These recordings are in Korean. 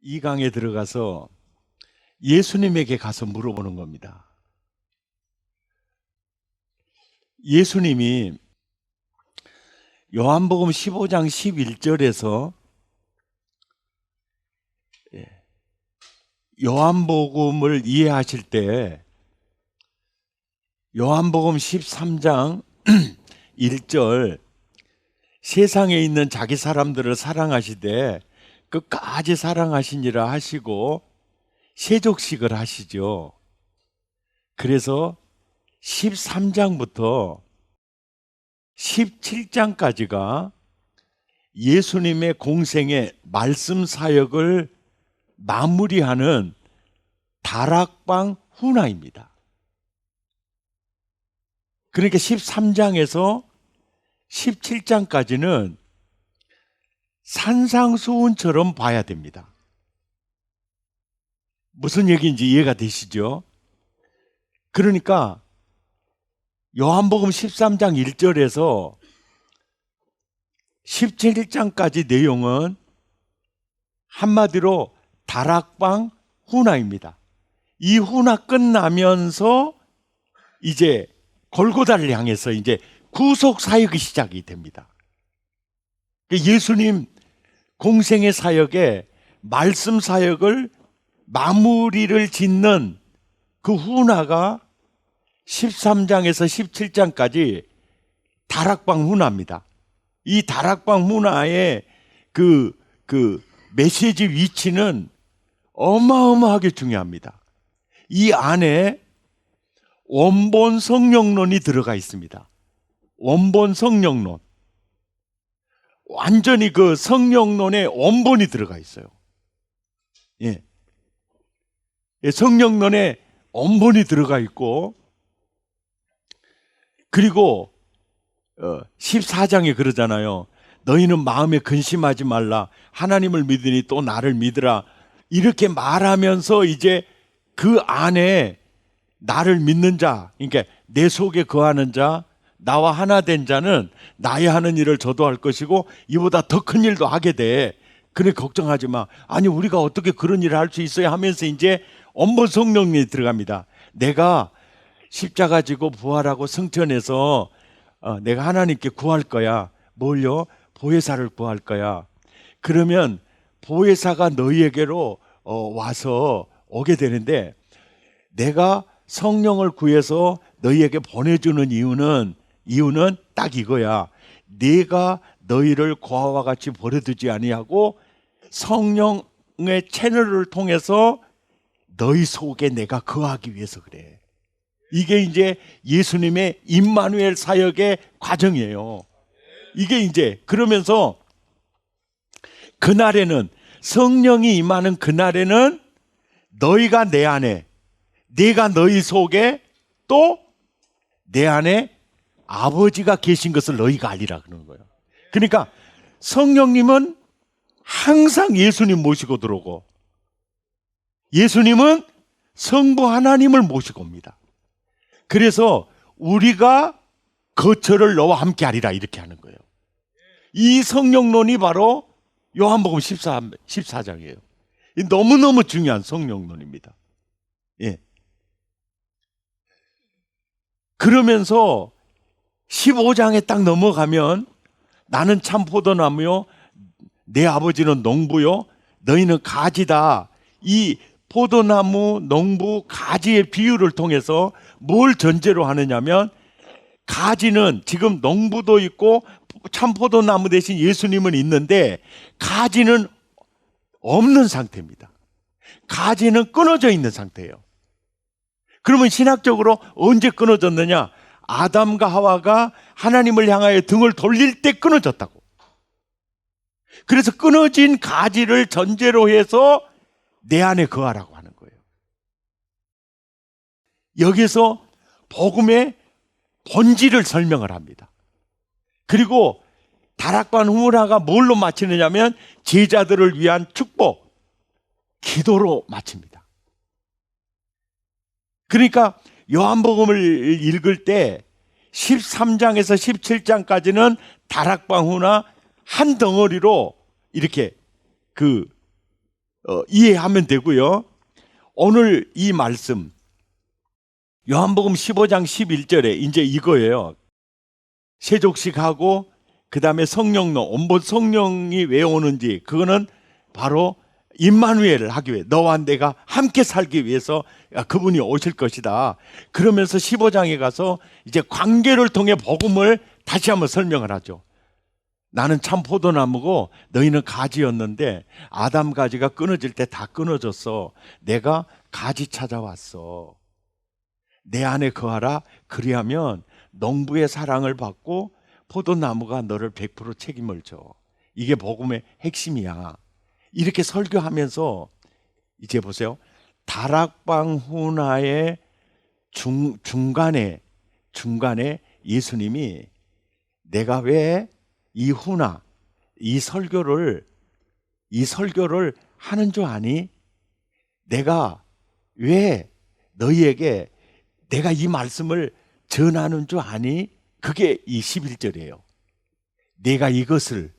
이 강에 들어가서 예수님에게 가서 물어보는 겁니다. 예수님이 요한복음 15장 11절에서 요한복음을 이해하실 때 요한복음 13장 1절 세상에 있는 자기 사람들을 사랑하시되 끝까지 사랑하시니라 하시고 세족식을 하시죠. 그래서 13장부터 17장까지가 예수님의 공생의 말씀 사역을 마무리하는 다락방 훈화입니다. 그러니까 13장에서 17장까지는 산상수훈처럼 봐야 됩니다. 무슨 얘기인지 이해가 되시죠? 그러니까 요한복음 13장 1절에서 17장까지 내용은 한마디로 다락방 훈화입니다. 이 훈화 끝나면서 이제 골고다를 향해서 이제 구속 사역이 시작이 됩니다. 예수님 공생의 사역에 말씀 사역을 마무리를 짓는 그 훈화가 13장에서 17장까지 다락방 훈화입니다. 이 다락방 훈화의 그 메시지 위치는 어마어마하게 중요합니다. 이 안에 원본 성령론이 들어가 있습니다. 원본 성령론. 완전히 그 성령론의 원본이 들어가 있어요. 예. 성령론의 원본이 들어가 있고, 그리고 14장에 그러잖아요. 너희는 마음에 근심하지 말라. 하나님을 믿으니 또 나를 믿으라. 이렇게 말하면서 이제 그 안에 나를 믿는 자, 그러니까 내 속에 거하는 자, 나와 하나 된 자는 나의 하는 일을 저도 할 것이고 이보다 더 큰 일도 하게 돼. 그래 걱정하지 마. 아니 우리가 어떻게 그런 일을 할 수 있어야 하면서 이제 원본 성령이 들어갑니다. 내가 십자가 지고 부활하고 승천해서 내가 하나님께 구할 거야. 뭘요? 보혜사를 구할 거야. 그러면 보혜사가 너희에게로 와서 오게 되는데, 내가 성령을 구해서 너희에게 보내주는 이유는 딱 이거야. 내가 너희를 고아와 같이 버려두지 아니하고 성령의 채널을 통해서 너희 속에 내가 거하기 위해서 그래. 이게 이제 예수님의 임마누엘 사역의 과정이에요. 이게 이제 그러면서 그날에는, 성령이 임하는 그날에는 너희가 내 안에, 내가 너희 속에, 또 내 안에 아버지가 계신 것을 너희가 알리라 그러는 거예요. 그러니까 성령님은 항상 예수님 모시고 들어오고, 예수님은 성부 하나님을 모시고 옵니다. 그래서 우리가 거처를 너와 함께 하리라 이렇게 하는 거예요. 이 성령론이 바로 요한복음 14장이에요. 너무너무 중요한 성령론입니다. 예. 그러면서 15장에 딱 넘어가면 나는 참 포도나무요, 내 아버지는 농부요, 너희는 가지다. 이 포도나무, 농부, 가지의 비유를 통해서 뭘 전제로 하느냐면, 가지는 지금 농부도 있고 참 포도나무 대신 예수님은 있는데 가지는 없는 상태입니다. 가지는 끊어져 있는 상태예요. 그러면 신학적으로 언제 끊어졌느냐? 아담과 하와가 하나님을 향하여 등을 돌릴 때 끊어졌다고. 그래서 끊어진 가지를 전제로 해서 내 안에 거하라고 하는 거예요. 여기서 복음의 본질을 설명을 합니다. 그리고 다락방 훈화가 뭘로 마치느냐면 제자들을 위한 축복, 기도로 마칩니다. 그러니까 요한복음을 읽을 때 13장에서 17장까지는 다락방 훈화 한 덩어리로 이렇게 이해하면 되고요. 오늘 이 말씀 요한복음 15장 11절에 이제 이거예요. 세족식하고 그 다음에 성령로, 온본 성령이 왜 오는지, 그거는 바로 임마누엘을 하기 위해, 너와 내가 함께 살기 위해서 그분이 오실 것이다. 그러면서 15장에 가서 이제 관계를 통해 복음을 다시 한번 설명을 하죠. 나는 참 포도나무고 너희는 가지였는데 아담 가지가 끊어질 때 다 끊어졌어. 내가 가지 찾아왔어. 내 안에 거하라. 그리하면 농부의 사랑을 받고 포도나무가 너를 100% 책임을 져. 이게 복음의 핵심이야. 이렇게 설교하면서 이제 보세요. 다락방 훈화의 중간에 예수님이 내가 왜 이 훈화, 이 설교를 하는 줄 아니? 내가 왜 너희에게 내가 이 말씀을 전하는 줄 아니? 그게 이 11절이에요. 내가 이것을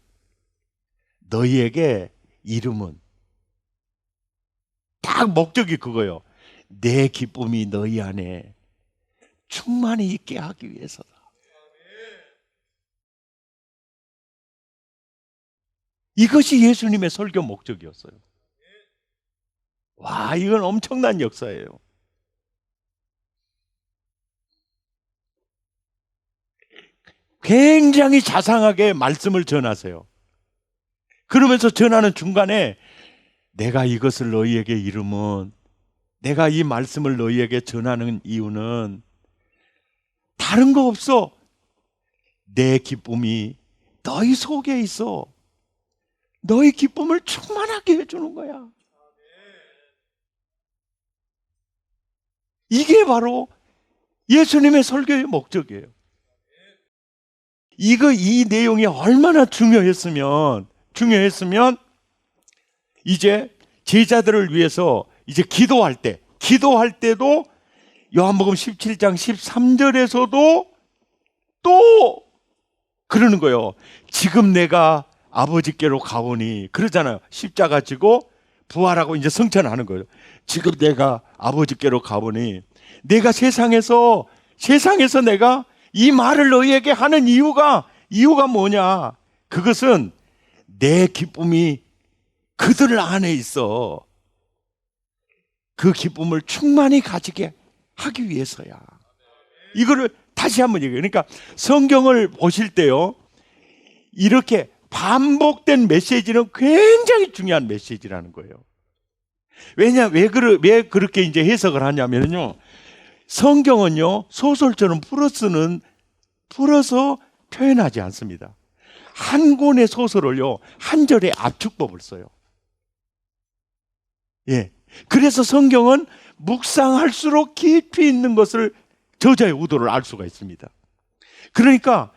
너희에게 이름은, 딱 목적이 그거예요. 내 기쁨이 너희 안에 충만히 있게 하기 위해서다. 이것이 예수님의 설교 목적이었어요. 와, 이건 엄청난 역사예요. 굉장히 자상하게 말씀을 전하세요. 그러면서 전하는 중간에 내가 이것을 너희에게 이름은, 내가 이 말씀을 너희에게 전하는 이유는 다른 거 없어. 내 기쁨이 너희 속에 있어. 너희 기쁨을 충만하게 해주는 거야. 이게 바로 예수님의 설교의 목적이에요. 이 내용이 얼마나 중요했으면 이제 제자들을 위해서 이제 기도할 때도 요한복음 17장 13절에서도 또 그러는 거예요. 지금 내가 아버지께로 가오니, 그러잖아요. 십자가 지고 부활하고 이제 성천하는 거예요. 지금 내가 아버지께로 가오니, 내가 세상에서 내가 이 말을 너희에게 하는 이유가 뭐냐? 그것은 내 기쁨이 그들 안에 있어. 그 기쁨을 충만히 가지게 하기 위해서야. 이거를 다시 한번 얘기해요. 그러니까 성경을 보실 때요, 이렇게 반복된 메시지는 굉장히 중요한 메시지라는 거예요. 왜 그렇게 이제 해석을 하냐면요, 성경은요, 소설처럼 풀어서 표현하지 않습니다. 한 권의 소설을요, 한 절의 압축법을 써요. 예. 그래서 성경은 묵상할수록 깊이 있는 것을, 저자의 의도를 알 수가 있습니다. 그러니까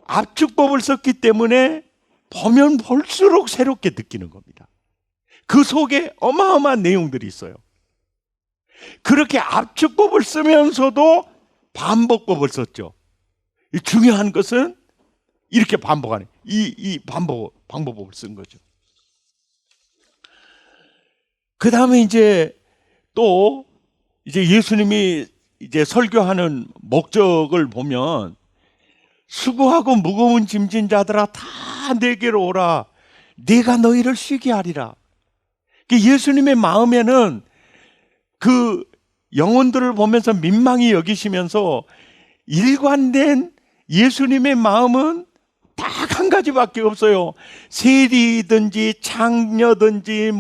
압축법을 썼기 때문에 보면 볼수록 새롭게 느끼는 겁니다. 그 속에 어마어마한 내용들이 있어요. 그렇게 압축법을 쓰면서도 반복법을 썼죠. 중요한 것은 이렇게 반복하는 이 반복법을 쓴 거죠. 그 다음에 이제 예수님이 이제 설교하는 목적을 보면, 수고하고 무거운 짐진 자들아 다 내게로 오라. 내가 너희를 쉬게 하리라. 예수님의 마음에는 그 영혼들을 보면서 민망히 여기시면서 일관된 예수님의 마음은 딱 한 가지밖에 없어요. 세리든지 창녀든지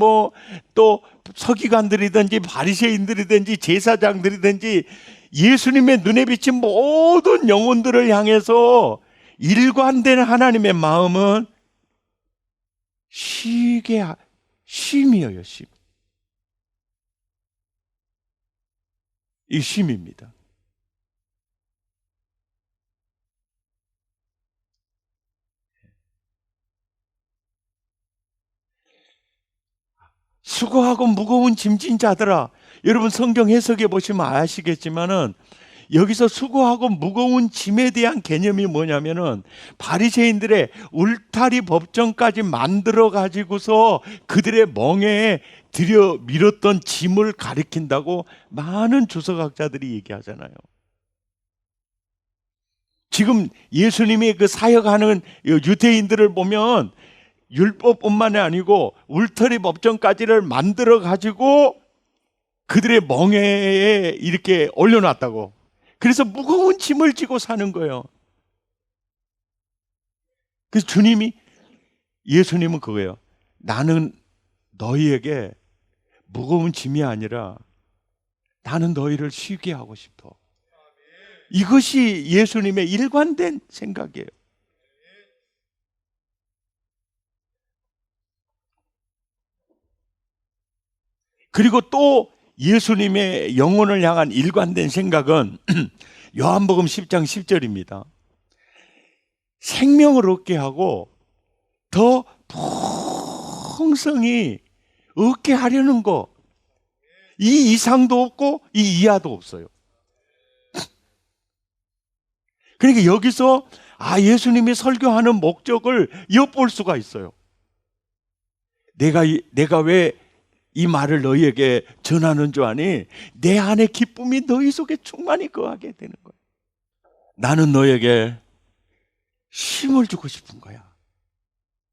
또 서기관들이든지 바리새인들이든지 제사장들이든지 예수님의 눈에 비친 모든 영혼들을 향해서 일관된 하나님의 마음은 쉼이에요. 쉼. 이 쉼입니다. 수고하고 무거운 짐진 자들아. 여러분 성경 해석해 보시면 아시겠지만은 여기서 수고하고 무거운 짐에 대한 개념이 뭐냐면은 바리새인들의 울타리 법정까지 만들어 가지고서 그들의 멍에에 들여 밀었던 짐을 가리킨다고 많은 주석학자들이 얘기하잖아요. 지금 예수님이 그 사역하는 유대인들을 보면 율법뿐만이 아니고 울타리 법정까지를 만들어 가지고 그들의 멍에에 이렇게 올려놨다고. 그래서 무거운 짐을 지고 사는 거예요. 그래서 예수님은 그거예요. 나는 너희에게 무거운 짐이 아니라 나는 너희를 쉬게 하고 싶어. 이것이 예수님의 일관된 생각이에요. 그리고 또 예수님의 영혼을 향한 일관된 생각은 요한복음 10장 10절입니다. 생명을 얻게 하고 더 풍성히 얻게 하려는 거. 이 이상도 없고 이 이하도 없어요. 그러니까 여기서 예수님이 설교하는 목적을 엿볼 수가 있어요. 내가 왜 이 말을 너희에게 전하는 줄 아니? 내 안에 기쁨이 너희 속에 충만히 거하게 되는 거예요. 나는 너에게 힘을 주고 싶은 거야.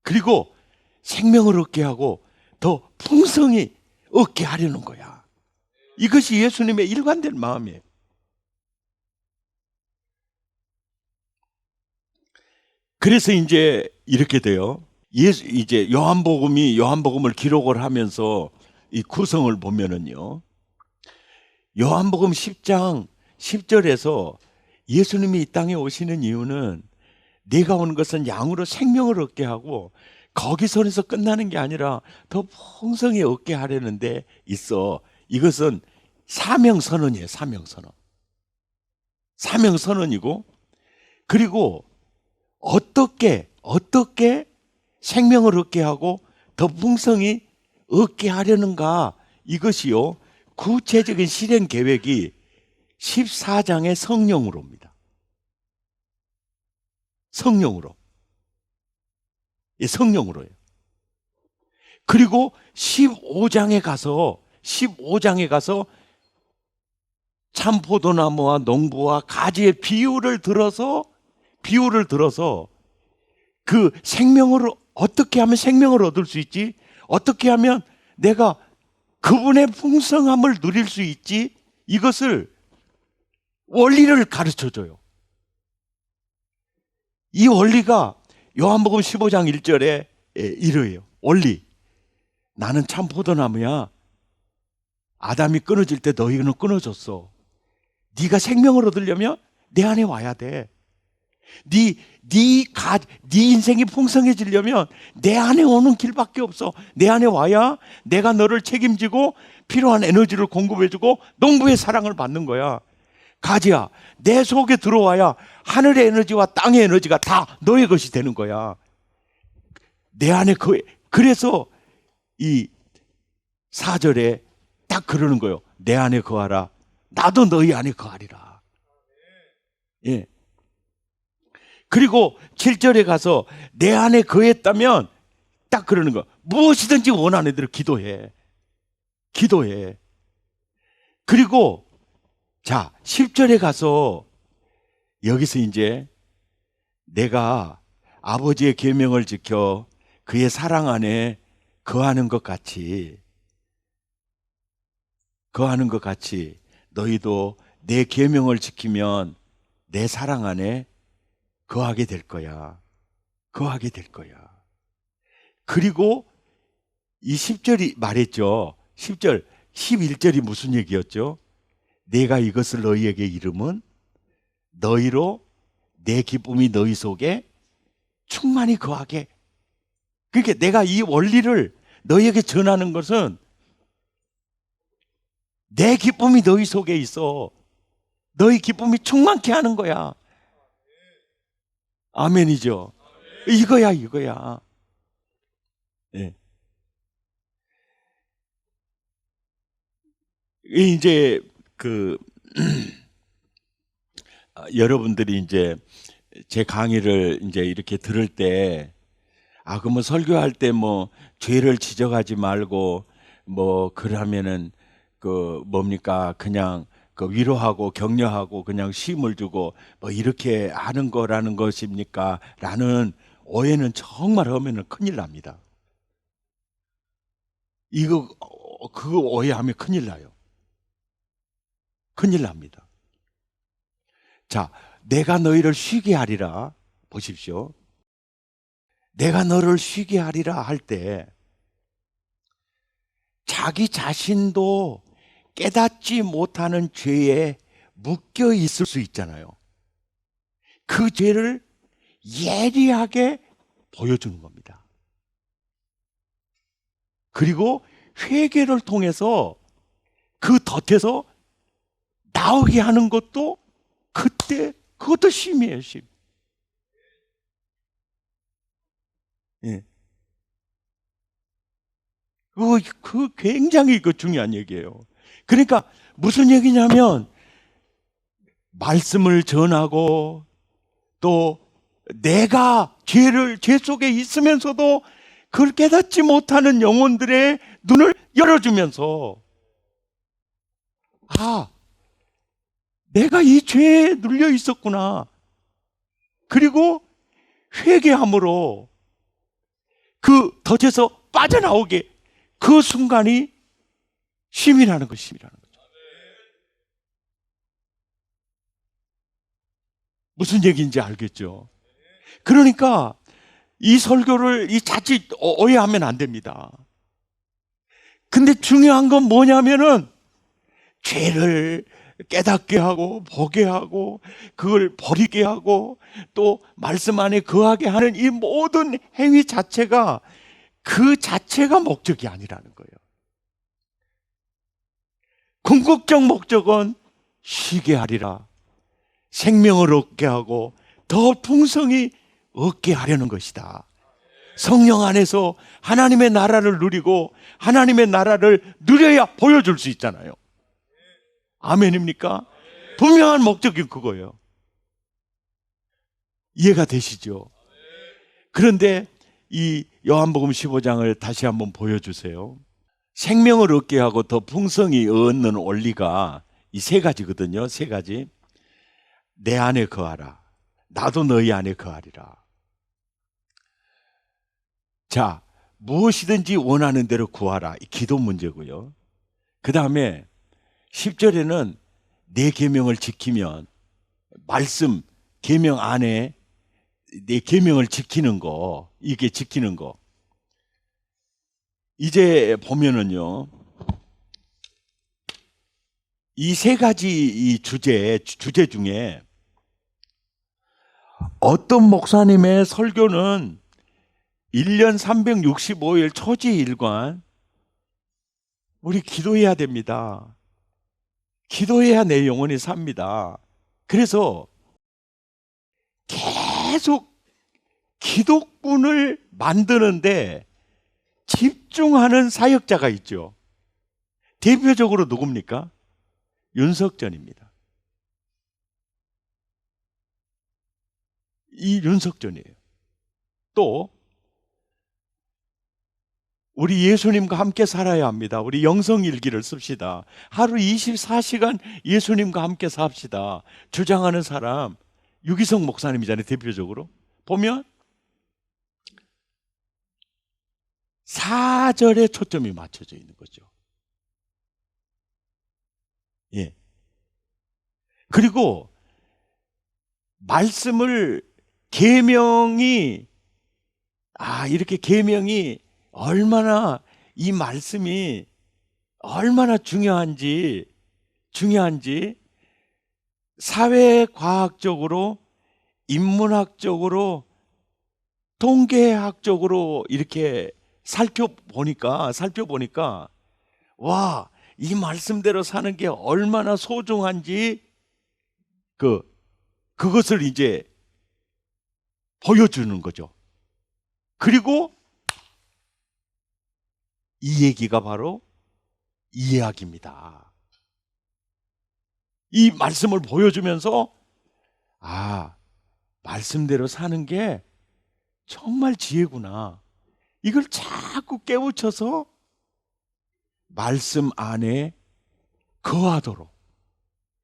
그리고 생명을 얻게 하고 더 풍성히 얻게 하려는 거야. 이것이 예수님의 일관된 마음이에요. 그래서 이제 이렇게 돼요. 이제 요한복음을 기록을 하면서 이 구성을 보면은요. 요한복음 10장 10절에서 예수님이 이 땅에 오시는 이유는 내가 온 것은 양으로 생명을 얻게 하고 거기서에서 끝나는 게 아니라 더 풍성히 얻게 하려는데 있어. 이것은 사명선언이에요. 사명선언이고 그리고 어떻게 생명을 얻게 하고 더 풍성히 얻게 하려는가 이것이요. 구체적인 실행 계획이 14장의 성령으로입니다. 성령으로예요. 그리고 15장에 가서 참포도나무와 농부와 가지의 비유를 들어서 그 생명을 어떻게 하면 생명을 얻을 수 있지? 어떻게 하면 내가 그분의 풍성함을 누릴 수 있지? 이것을 원리를 가르쳐 줘요. 이 원리가 요한복음 15장 1절에 이러해요. 원리. 나는 참 포도나무야. 아담이 끊어질 때 너희는 끊어졌어. 네가 생명을 얻으려면 내 안에 와야 돼. 네 인생이 풍성해지려면 내 안에 오는 길밖에 없어. 내 안에 와야 내가 너를 책임지고 필요한 에너지를 공급해주고 농부의 사랑을 받는 거야. 가지야, 내 속에 들어와야 하늘의 에너지와 땅의 에너지가 다 너의 것이 되는 거야. 내 안에 그래서 이 4절에 딱 그러는 거예요. 내 안에 거하라. 나도 너희 안에 거하리라. 예. 그리고 7절에 가서 내 안에 거했다면 딱 그러는 거. 무엇이든지 원하는 대로 기도해. 그리고 10절에 가서 여기서 이제 내가 아버지의 계명을 지켜 그의 사랑 안에 거하는 것 같이 너희도 내 계명을 지키면 내 사랑 안에 거하게 될 거야. 그리고 이 10절이 말했죠. 10절, 11절이 무슨 얘기였죠? 내가 이것을 너희에게 이름은 너희로 내 기쁨이 너희 속에 충만히 거하게. 그러니까 내가 이 원리를 너희에게 전하는 것은 내 기쁨이 너희 속에 있어. 너희 기쁨이 충만케 하는 거야. 아멘이죠. 이거야. 네. 이제 여러분들이 이제 제 강의를 이제 이렇게 들을 때, 그러면 설교할 때 뭐 죄를 지적하지 말고 뭐 그러면은 뭡니까 그냥 위로하고 격려하고 그냥 쉼을 주고 뭐 이렇게 하는 거라는 것입니까? 라는 오해는 정말 하면은 큰일 납니다. 이거 그거 오해하면 큰일 나요. 큰일 납니다. 자, 내가 너희를 쉬게 하리라. 보십시오. 내가 너를 쉬게 하리라 할 때 자기 자신도 깨닫지 못하는 죄에 묶여 있을 수 있잖아요. 그 죄를 예리하게 보여주는 겁니다. 그리고 회개를 통해서 그 덫에서 나오게 하는 것도 그것도 쉼이에요, 쉼. 예. 굉장히 중요한 얘기예요. 그러니까 무슨 얘기냐면 말씀을 전하고 또 내가 죄 속에 있으면서도 그걸 깨닫지 못하는 영혼들의 눈을 열어주면서 내가 이 죄에 눌려 있었구나. 그리고 회개함으로 그 덫에서 빠져나오게 그 순간이 쉼이라는 것입니다. 무슨 얘기인지 알겠죠? 그러니까 이 설교를 자칫 오해하면 안 됩니다. 근데 중요한 건 뭐냐면은 죄를 깨닫게 하고 보게 하고 그걸 버리게 하고 또 말씀 안에 거하게 하는 이 모든 행위 자체가 그 자체가 목적이 아니라는 거예요. 궁극적 목적은 쉬게 하리라. 생명을 얻게 하고 더 풍성히 얻게 하려는 것이다. 성령 안에서 하나님의 나라를 누리고 하나님의 나라를 누려야 보여줄 수 있잖아요. 아멘입니까? 분명한 목적이 그거예요. 이해가 되시죠? 그런데 이 요한복음 15장을 다시 한번 보여주세요. 생명을 얻게 하고 더 풍성히 얻는 원리가 이 세 가지거든요. 세 가지. 내 안에 거하라. 나도 너희 안에 거하리라. 자, 무엇이든지 원하는 대로 구하라. 이 기도 문제고요. 그 다음에 10절에는 내 계명을 지키면 말씀 계명 안에 내 계명을 지키는 거, 이게 지키는 거. 이제 보면은요, 이 세 가지 이 주제 중에 어떤 목사님의 설교는 1년 365일 초지일관 우리 기도해야 됩니다. 기도해야 내 영혼이 삽니다. 그래서 계속 기독군을 만드는데 집중하는 사역자가 있죠. 대표적으로 누굽니까? 윤석전입니다. 이 윤석전이에요. 또 우리 예수님과 함께 살아야 합니다. 우리 영성일기를 씁시다. 하루 24시간 예수님과 함께 삽시다. 주장하는 사람 유기성 목사님이잖아요. 대표적으로 보면 4절에 초점이 맞춰져 있는 거죠. 예. 그리고 말씀을 계명이 이렇게 계명이 얼마나 이 말씀이 얼마나 중요한지 사회과학적으로 인문학적으로 통계학적으로 이렇게 살펴보니까 와, 이 말씀대로 사는 게 얼마나 소중한지 그것을 이제 보여주는 거죠. 그리고 이 얘기가 바로 이야기입니다. 이 말씀을 보여주면서 아, 말씀대로 사는 게 정말 지혜구나. 이걸 자꾸 깨우쳐서 말씀 안에 거하도록.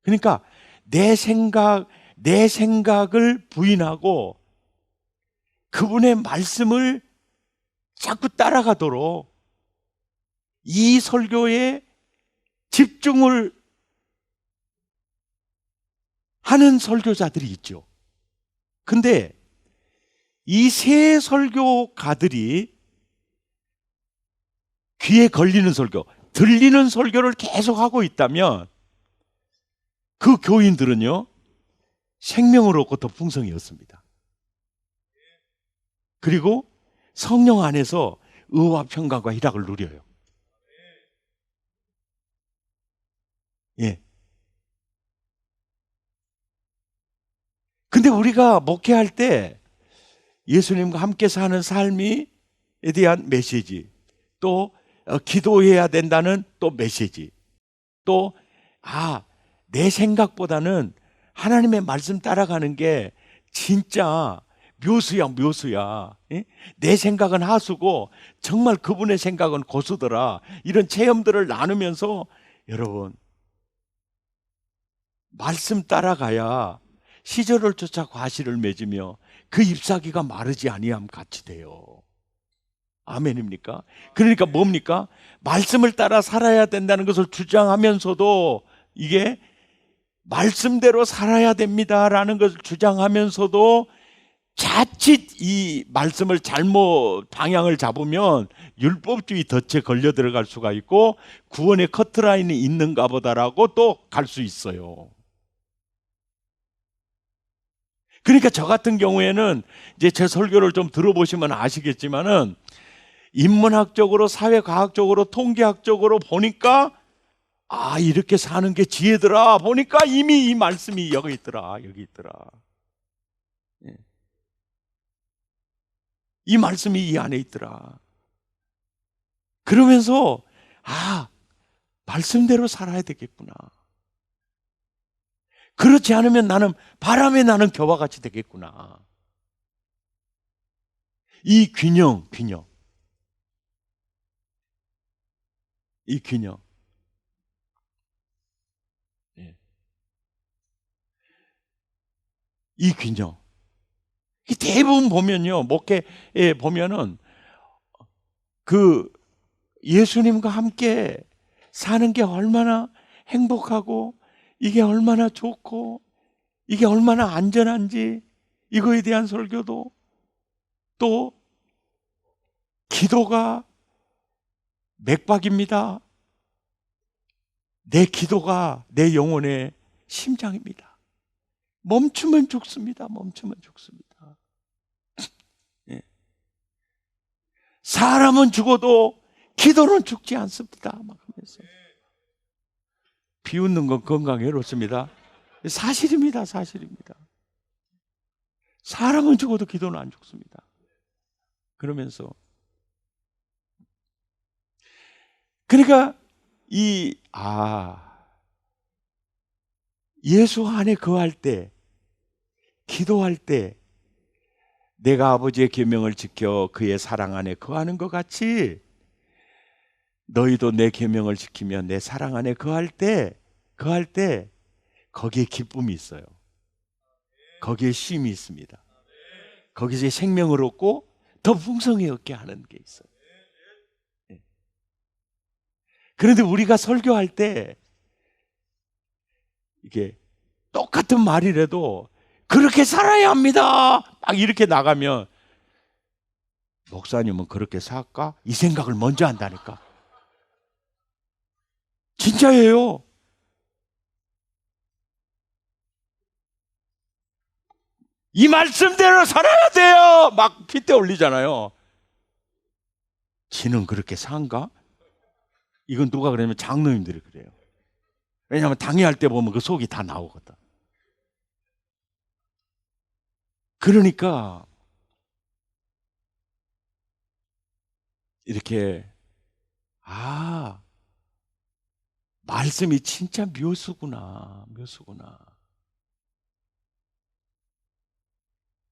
그러니까 내 생각을 부인하고 그분의 말씀을 자꾸 따라가도록 이 설교에 집중을 하는 설교자들이 있죠. 근데 이 세 설교가들이 귀에 걸리는 설교, 들리는 설교를 계속하고 있다면 그 교인들은요, 생명을 얻고 더 풍성이었습니다. 그리고 성령 안에서 의와 평강과 희락을 누려요. 예. 근데 우리가 목회할 때 예수님과 함께 사는 삶에 대한 메시지, 또 기도해야 된다는 또 메시지, 또 내 생각보다는 하나님의 말씀 따라가는 게 진짜 묘수야. 예? 내 생각은 하수고 정말 그분의 생각은 고수더라. 이런 체험들을 나누면서 여러분, 말씀 따라가야 시절을 쫓아 과실을 맺으며 그 잎사귀가 마르지 아니함 같이 돼요. 아멘입니까? 그러니까 뭡니까? 말씀을 따라 살아야 된다는 것을 주장하면서도 이게 말씀대로 살아야 됩니다라는 것을 주장하면서도 자칫 이 말씀을 잘못 방향을 잡으면 율법주의 덫에 걸려 들어갈 수가 있고 구원의 커트라인이 있는가 보다라고 또 갈 수 있어요. 그러니까 저 같은 경우에는 이제 제 설교를 좀 들어보시면 아시겠지만은 인문학적으로, 사회과학적으로, 통계학적으로 보니까 이렇게 사는 게 지혜더라. 보니까 이미 이 말씀이 여기 있더라. 예. 이 말씀이 이 안에 있더라. 그러면서 말씀대로 살아야 되겠구나. 그렇지 않으면 나는 바람에 나는 겨와 같이 되겠구나. 이 균형. 이 균형. 예. 이 균형. 대부분 보면요, 목회에 보면은 그 예수님과 함께 사는 게 얼마나 행복하고 이게 얼마나 좋고 이게 얼마나 안전한지 이거에 대한 설교도, 또 기도가 맥박입니다. 내 기도가 내 영혼의 심장입니다. 멈추면 죽습니다. 예. 사람은 죽어도 기도는 죽지 않습니다. 막 하면서. 비웃는 건 건강에 이렇습니다. 사실입니다. 사람은 죽어도 기도는 안 죽습니다. 그러면서 그러니까 예수 안에 거할 때, 기도할 때 내가 아버지의 계명을 지켜 그의 사랑 안에 거하는 것 같이 너희도 내 계명을 지키며 내 사랑 안에 거할 때 거기에 기쁨이 있어요. 거기에 쉼이 있습니다. 거기서 생명을 얻고 더 풍성히 얻게 하는 게 있어요. 그런데 우리가 설교할 때 이게 똑같은 말이라도 그렇게 살아야 합니다. 막 이렇게 나가면 목사님은 그렇게 살까? 이 생각을 먼저 한다니까. 진짜예요. 이 말씀대로 살아야 돼요. 막 핏대 올리잖아요. 지는 그렇게 산가? 이건 누가 그러냐면 장로님들이 그래요. 왜냐하면 당회할 때 보면 그 속이 다 나오거든. 그러니까 이렇게 말씀이 진짜 묘수구나.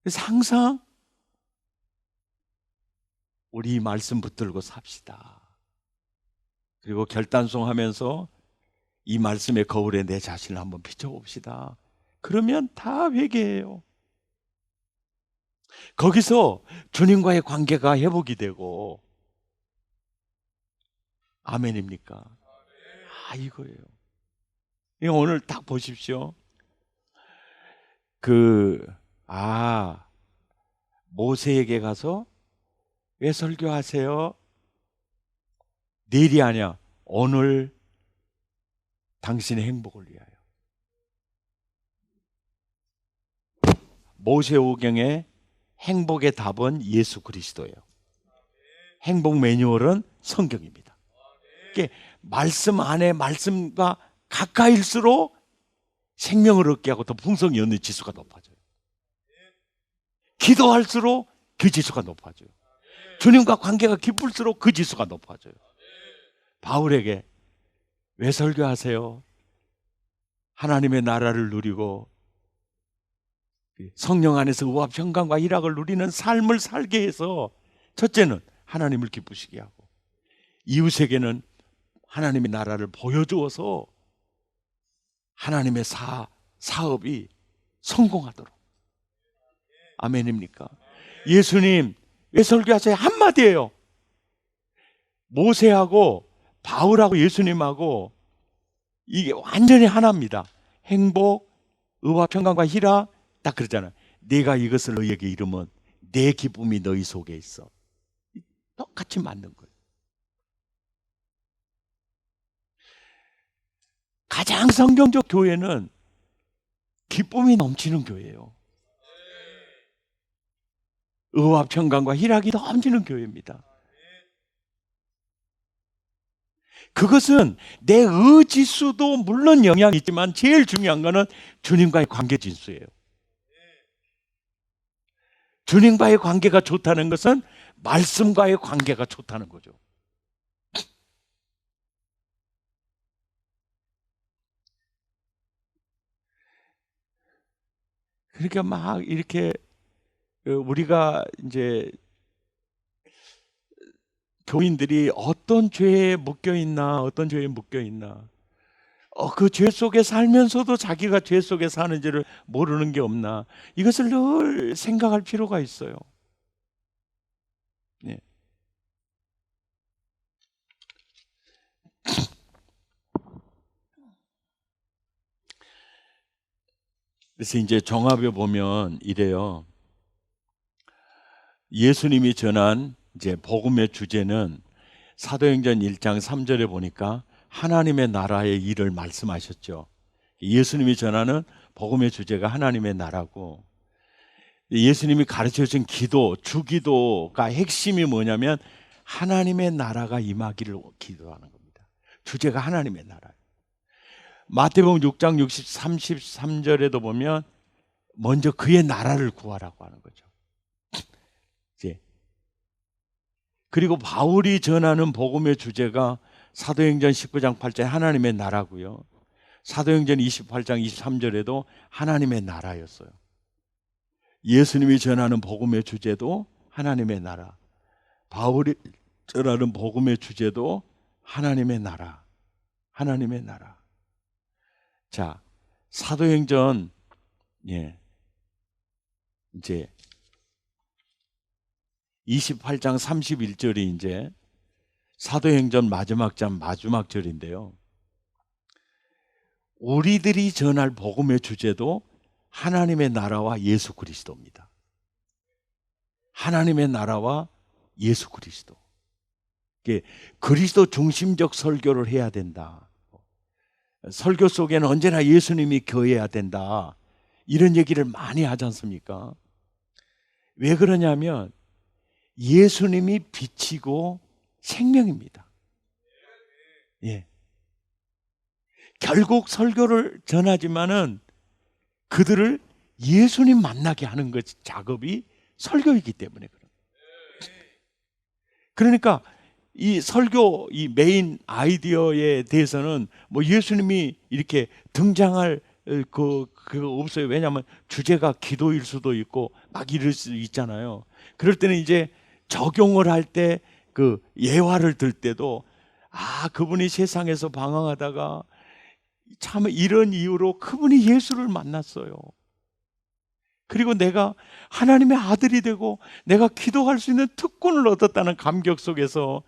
그래서 항상 우리 이 말씀 붙들고 삽시다. 그리고 결단송하면서 이 말씀의 거울에 내 자신을 한번 비춰봅시다. 그러면 다 회개해요. 거기서 주님과의 관계가 회복이 되고, 아멘입니까? 이거예요. 이거 오늘 딱 보십시오. 모세에게 가서 왜 설교하세요? 내일이 아니야. 오늘 당신의 행복을 위하여. 모세오경의 행복의 답은 예수 그리스도예요. 행복 매뉴얼은 성경입니다. 말씀 안에 말씀과 가까일수록 생명을 얻게 하고 더 풍성이 얻는 지수가 높아져요. 기도할수록 그 지수가 높아져요. 주님과 관계가 깊을수록 그 지수가 높아져요. 바울에게 왜 설교하세요? 하나님의 나라를 누리고 성령 안에서 의와 평강과 희락을 누리는 삶을 살게 해서, 첫째는 하나님을 기쁘시게 하고, 이웃에게는 하나님의 나라를 보여주어서 하나님의 사업이 성공하도록. 아멘입니까? 예수님 왜 설교하세요? 한마디예요. 모세하고 바울하고 예수님하고 이게 완전히 하나입니다. 행복, 의와 평강과 희락, 딱 그러잖아요. 내가 이것을 너희에게 이르면 내 기쁨이 너희 속에 있어. 똑같이 맞는 거예요. 가장 성경적 교회는 기쁨이 넘치는 교회예요. 의와 평강과 희락이 넘치는 교회입니다. 그것은 내 의지수도 물론 영향이 있지만 제일 중요한 것은 주님과의 관계 진수예요. 주님과의 관계가 좋다는 것은 말씀과의 관계가 좋다는 거죠. 그러니까 막 이렇게 우리가 이제 교인들이 어떤 죄에 묶여 있나, 어떤 죄에 묶여 있나, 그 죄 속에 살면서도 자기가 죄 속에 사는지를 모르는 게 없나, 이것을 늘 생각할 필요가 있어요. 네. 그래서 이제 종합해 보면 이래요. 예수님이 전한 이제 복음의 주제는 사도행전 1장 3절에 보니까 하나님의 나라의 일을 말씀하셨죠. 예수님이 전하는 복음의 주제가 하나님의 나라고, 예수님이 가르쳐준 기도, 주기도가 핵심이 뭐냐면 하나님의 나라가 임하기를 기도하는 겁니다. 주제가 하나님의 나라예요. 마태복음 6장 33절에도 보면 먼저 그의 나라를 구하라고 하는 거죠. 그리고 바울이 전하는 복음의 주제가 사도행전 19장 8절에 하나님의 나라고요. 사도행전 28장 23절에도 하나님의 나라였어요. 예수님이 전하는 복음의 주제도 하나님의 나라, 바울이 전하는 복음의 주제도 하나님의 나라, 하나님의 나라. 자, 사도행전 이제 28장 31절이 이제 사도행전 마지막 절인데요. 우리들이 전할 복음의 주제도 하나님의 나라와 예수 그리스도입니다. 하나님의 나라와 예수 그리스도. 그리스도 중심적 설교를 해야 된다. 설교 속에는 언제나 예수님이 거해야 된다. 이런 얘기를 많이 하지 않습니까? 왜 그러냐면 예수님이 빛이고 생명입니다. 예. 결국 설교를 전하지만은 그들을 예수님 만나게 하는 것 작업이 설교이기 때문에 그래요. 그러니까 이 설교, 이 메인 아이디어에 대해서는 뭐 예수님이 이렇게 등장할 그거 없어요. 왜냐하면 주제가 기도일 수도 있고 막 이럴 수 있잖아요. 그럴 때는 이제 적용을 할 때 그 예화를 들 때도 그분이 세상에서 방황하다가 참 이런 이유로 그분이 예수를 만났어요. 그리고 내가 하나님의 아들이 되고 내가 기도할 수 있는 특권을 얻었다는 감격 속에서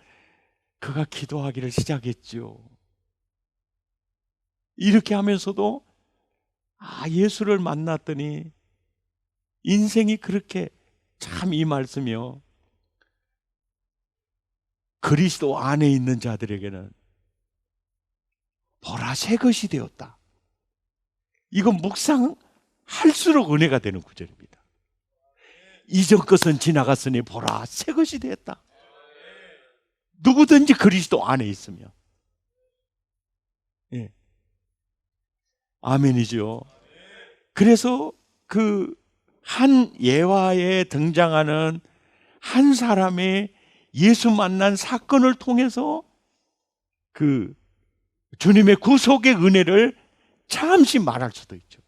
그가 기도하기를 시작했죠. 이렇게 하면서도 예수를 만났더니 인생이 그렇게 참 이 말씀이요. 그리스도 안에 있는 자들에게는 보라 새 것이 되었다. 이건 묵상할수록 은혜가 되는 구절입니다. 이전 것은 지나갔으니 보라 새 것이 되었다. 누구든지 그리스도 안에 있으면. 예. 아멘이죠. 그래서 그 한 예화에 등장하는 한 사람의 예수 만난 사건을 통해서 그 주님의 구속의 은혜를 잠시 말할 수도 있죠.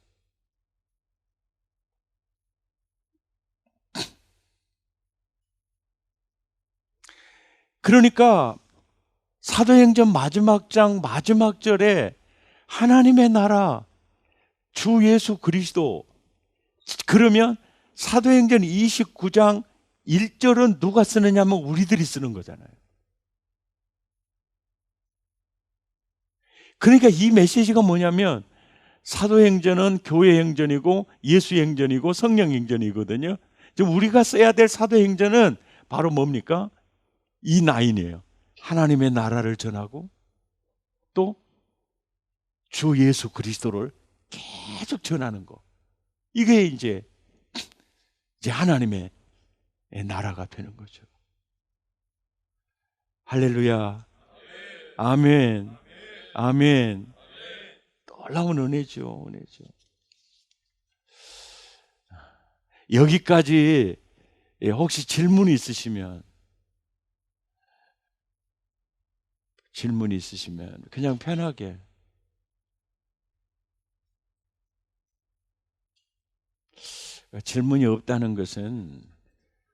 그러니까 사도행전 마지막 장 마지막 절에 하나님의 나라 주 예수 그리스도, 그러면 사도행전 29장 1절은 누가 쓰느냐면 우리들이 쓰는 거잖아요. 그러니까 이 메시지가 뭐냐면 사도행전은 교회 행전이고 예수 행전이고 성령 행전이거든요. 지금 우리가 써야 될 사도행전은 바로 뭡니까? 이 나인이에요. 하나님의 나라를 전하고 또 주 예수 그리스도를 계속 전하는 거. 이게 이제 하나님의 나라가 되는 거죠. 할렐루야. 아멘. 아멘. 놀라운 은혜죠. 은혜죠. 여기까지 혹시 질문이 있으시면 그냥 편하게 질문이 없다는 것은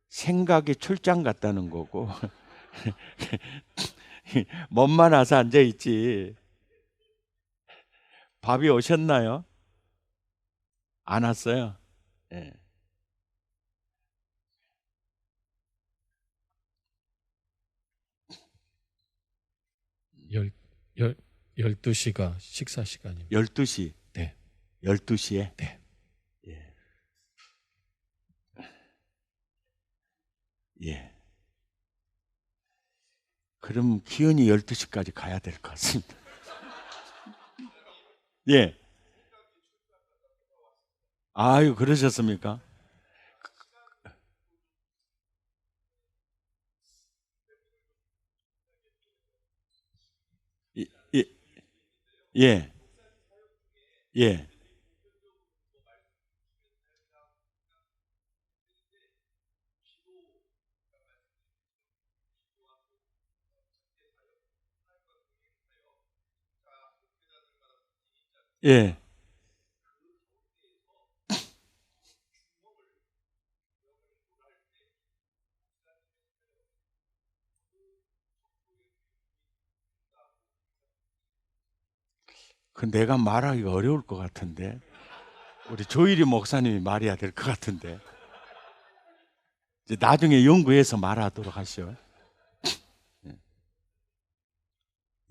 생각이 출장 갔다는 거고 몸만 와서 앉아있지. 밥이 오셨나요? 안 왔어요? 네. 12시가 식사 시간입니다. 12시? 네. 12시에? 네. 예. 예. 그럼 기현이 12시까지 가야 될 것 같습니다. 예. 아유, 그러셨습니까? 예. 예. 예. 예. 그 내가 말하기가 어려울 것 같은데. 우리 조일이 목사님이 말해야 될 것 같은데. 이제 나중에 연구해서 말하도록 하시오.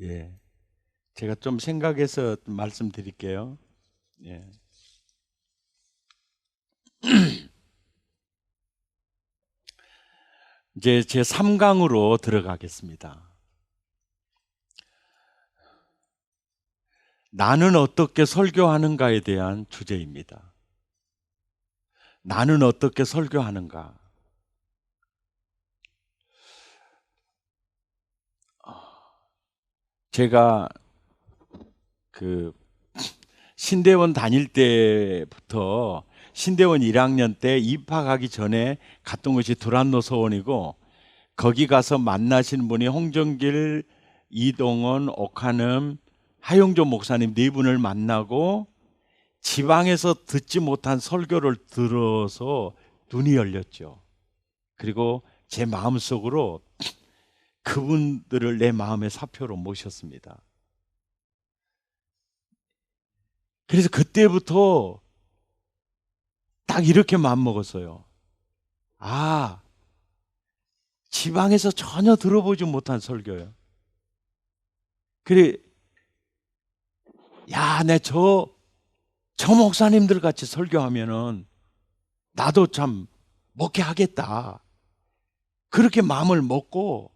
예. 제가 좀 생각해서 말씀드릴게요. 예. 이제 제 3강으로 들어가겠습니다. 나는 어떻게 설교하는가에 대한 주제입니다. 나는 어떻게 설교하는가? 제가 그 신대원 다닐 때부터 신대원 1학년 때 입학하기 전에 갔던 곳이 두란노 서원이고, 거기 가서 만나신 분이 홍정길, 이동원, 옥한음, 하용조 목사님 네 분을 만나고 지방에서 듣지 못한 설교를 들어서 눈이 열렸죠. 그리고 제 마음속으로 그분들을 내 마음의 사표로 모셨습니다. 그래서 그때부터 딱 이렇게 마음먹었어요. 아, 지방에서 전혀 들어보지 못한 설교예요. 그래, 야, 저 목사님들 같이 설교하면은 나도 참 목회하겠다. 그렇게 마음을 먹고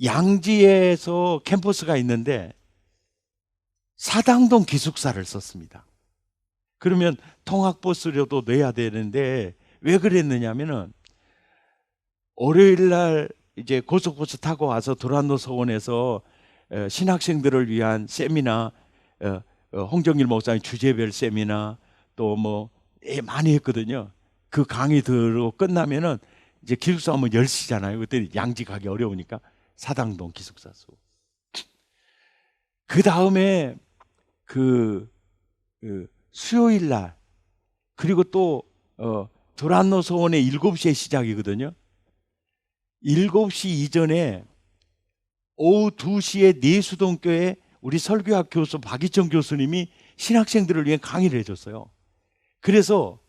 양지에서 캠퍼스가 있는데 사당동 기숙사를 썼습니다. 그러면 통학버스료도 내야 되는데 왜 그랬느냐면은 월요일 날 이제 고속버스 타고 와서 도란노 서원에서 신학생들을 위한 세미나, 홍정일 목사님 주제별 세미나 또 뭐 많이 했거든요. 그 강의 들고 끝나면은 이제 기숙사 오면 10시잖아요. 그때 양지 가기 어려우니까 사당동 기숙사 수. 그 다음에 그 수요일 날 그리고 또 도란노 서원에 7시에 시작이거든요. 7시 이전에 오후 2시에 내수동교회 우리 설교학 교수 박희청 교수님이 신학생들을 위해 강의를 해줬어요. 그래서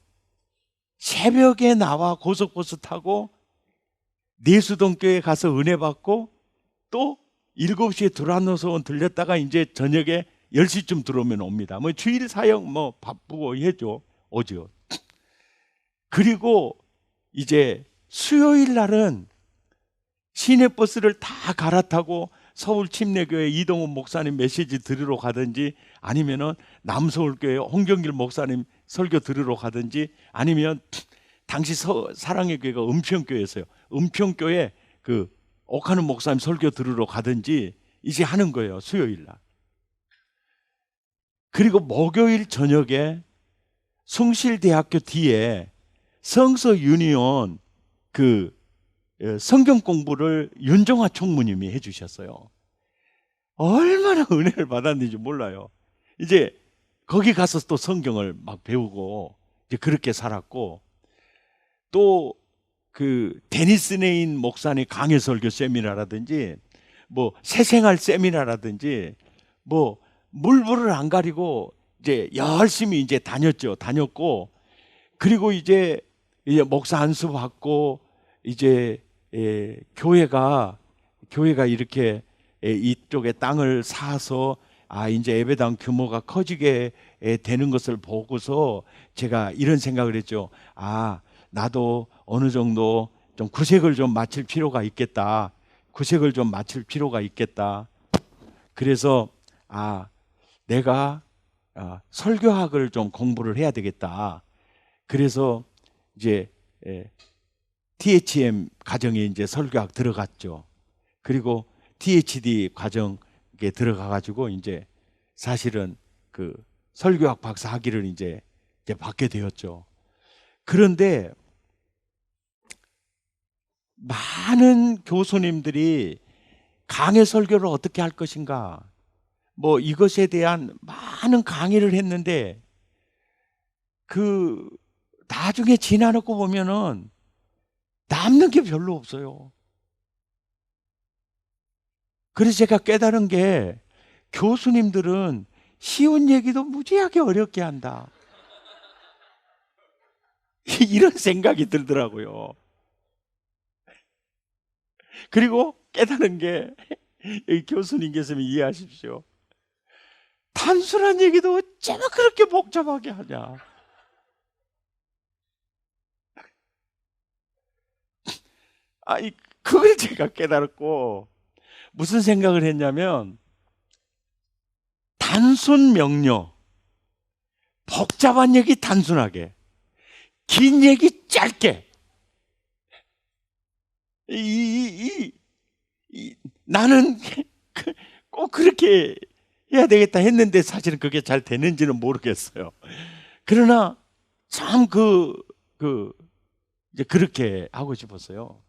새벽에 나와 고속버스 타고 내수동교회 가서 은혜 받고 또 7시에 도란노 서원 들렸다가 이제 저녁에 10시쯤 들어오면 옵니다. 뭐 주일 사역 뭐 바쁘고 해줘 오죠. 그리고 이제 수요일 날은 시내버스를 다 갈아타고 서울 침례교회 이동훈 목사님 메시지 들으러 가든지 아니면은 남서울교회 홍정길 목사님 설교 들으러 가든지 아니면 당시 사랑의 교회가 은평교회였어요. 은평교회 그 옥하는 목사님 설교 들으러 가든지 이제 하는 거예요. 수요일 날. 그리고 목요일 저녁에 숭실대학교 뒤에 성서 유니온 그 성경 공부를 윤정화 총무님이 해주셨어요. 얼마나 은혜를 받았는지 몰라요. 이제 거기 가서 또 성경을 막 배우고 이제 그렇게 살았고 또 그 데니스 네인 목사님 강해 설교 세미나라든지 뭐 새생활 세미나라든지 뭐 물불을 안 가리고 이제 열심히 이제 다녔고 그리고 이제 목사 안수 받고 이제 교회가 이렇게 이쪽에 땅을 사서 이제 예배당 규모가 커지게 되는 것을 보고서 제가 이런 생각을 했죠. 나도 어느 정도 좀 구색을 좀 맞출 필요가 있겠다. 구색을 좀 맞출 필요가 있겠다. 그래서 내가 설교학을 좀 공부를 해야 되겠다. 그래서 이제 THM 과정에 이제 설교학 들어갔죠. 그리고 THD 과정에 들어가 가지고 이제 사실은 그 설교학 박사 학위를 이제 받게 되었죠. 그런데 많은 교수님들이 강해 설교를 어떻게 할 것인가 뭐 이것에 대한 많은 강의를 했는데 그 나중에 지나놓고 보면은 남는 게 별로 없어요. 그래서 제가 깨달은 게 교수님들은 쉬운 얘기도 무지하게 어렵게 한다. 이런 생각이 들더라고요. 그리고 깨달은 게 교수님께서 이해하십시오. 단순한 얘기도 어쩌면 그렇게 복잡하게 하냐. 그걸 제가 깨달았고 무슨 생각을 했냐면 단순 명료, 복잡한 얘기 단순하게, 긴 얘기 짧게. 나는 꼭 그렇게 해야 되겠다 했는데 사실은 그게 잘 되는지는 모르겠어요. 그러나 참 이제 그렇게 하고 싶었어요.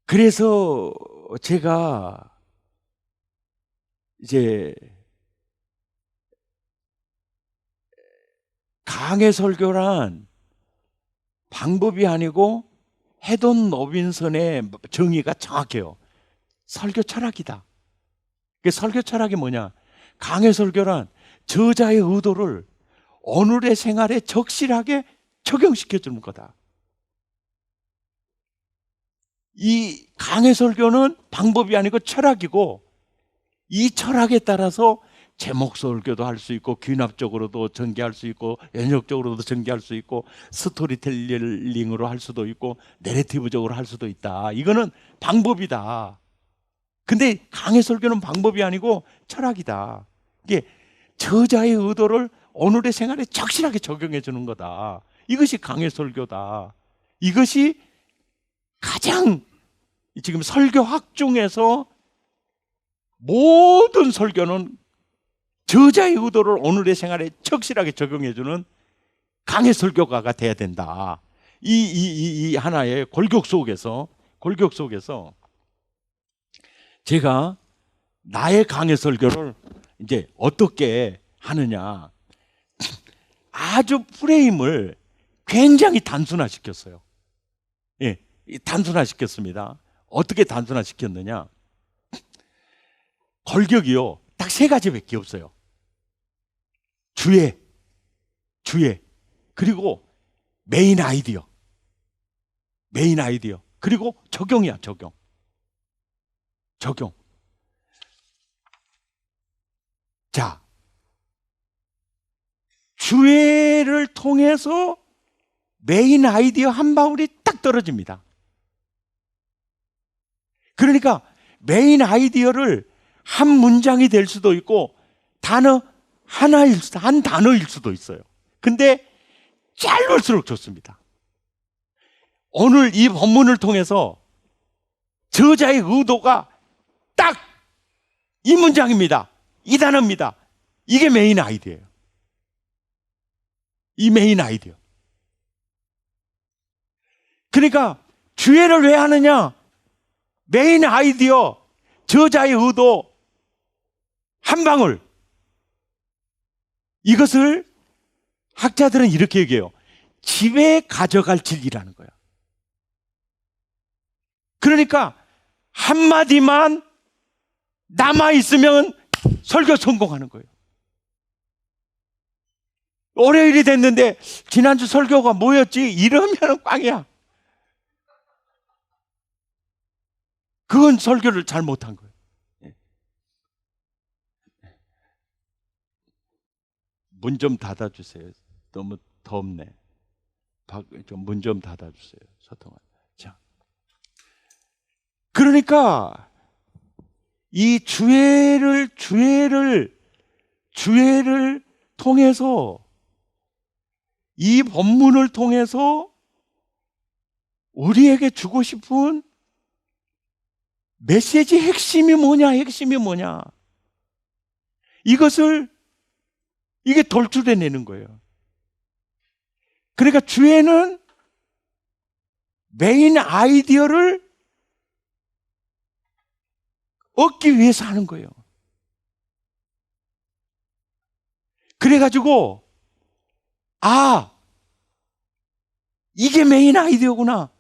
그래서 제가 이제 강해 설교란 방법이 아니고 헤돈 로빈슨의 정의가 정확해요. 설교 철학이다. 그 설교 철학이 뭐냐? 강해 설교란 저자의 의도를 오늘의 생활에 적실하게 적용시켜 주는 거다. 이 강해 설교는 방법이 아니고 철학이고, 이 철학에 따라서 제목 설교도 할 수 있고, 귀납적으로도 전개할 수 있고, 연역적으로도 전개할 수 있고, 스토리텔링으로 할 수도 있고, 내러티브적으로 할 수도 있다. 이거는 방법이다. 근데 강해 설교는 방법이 아니고 철학이다. 이게 저자의 의도를 오늘의 생활에 적실하게 적용해 주는 거다. 이것이 강해 설교다. 이것이 가장 지금 설교학 중에서 모든 설교는 저자의 의도를 오늘의 생활에 적실하게 적용해 주는 강해 설교가가 돼야 된다. 이 하나의 골격 속에서 제가 나의 강해 설교를 이제 어떻게 하느냐, 아주 프레임을 굉장히 단순화시켰어요. 예, 단순화시켰습니다. 어떻게 단순화시켰느냐? 골격이요, 딱 세 가지밖에 없어요. 주예, 그리고 메인 아이디어, 그리고 적용이야, 적용. 자, 주예를 통해서 메인 아이디어 한 방울이 딱 떨어집니다. 그러니까 메인 아이디어를 한 문장이 될 수도 있고 한 단어일 수도 있어요. 근데 짧을수록 좋습니다. 오늘 이 본문을 통해서 저자의 의도가 딱 이 문장입니다. 이 단어입니다. 이게 메인 아이디어예요. 이 메인 아이디어. 그러니까 주예를 왜 하느냐? 메인 아이디어, 저자의 의도 한 방울. 이것을 학자들은 이렇게 얘기해요. 집에 가져갈 진리라는 거야. 그러니까 한마디만 남아있으면 설교 성공하는 거예요. 월요일이 됐는데 지난주 설교가 뭐였지? 이러면 꽝이야. 그건 설교를 잘못한 거예요. 문 좀 닫아주세요. 너무 덥네. 문 좀 닫아주세요. 소통할. 자, 그러니까 이 주예를 통해서, 이 본문을 통해서 우리에게 주고 싶은 메시지 핵심이 뭐냐? 이게 돌출해내는 거예요. 그러니까 주예는 메인 아이디어를 얻기 위해서 하는 거예요. 그래가지고 이게 메인 아이디어구나.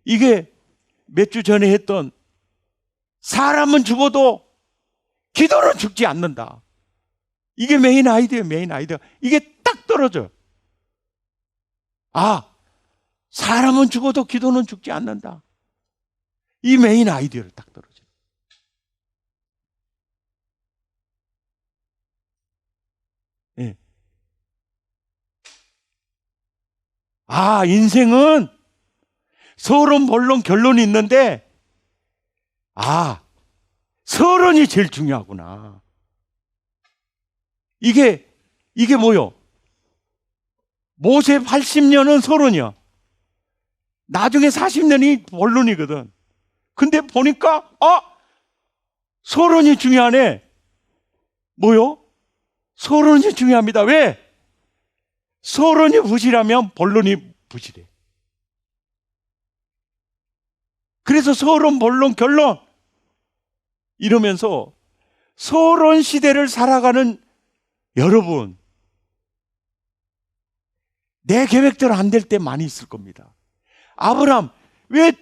이게 몇 주 전에 했던 사람은 죽어도 기도는 죽지 않는다. 이게 메인 아이디어. 이게 딱 떨어져. 사람은 죽어도 기도는 죽지 않는다. 이 메인 아이디어를 딱 떨어져. 예. 인생은 서론, 본론, 결론이 있는데 서론이 제일 중요하구나. 이게 뭐요? 모세 80년은 서론이야. 나중에 40년이 본론이거든. 근데 보니까 서론이 중요하네. 뭐요? 서론이 중요합니다. 왜? 서론이 부실하면 본론이 부실해. 그래서 서론, 본론, 결론 이러면서 서론 시대를 살아가는 여러분, 내 계획대로 안 될 때 많이 있을 겁니다. 아브라함, 왜,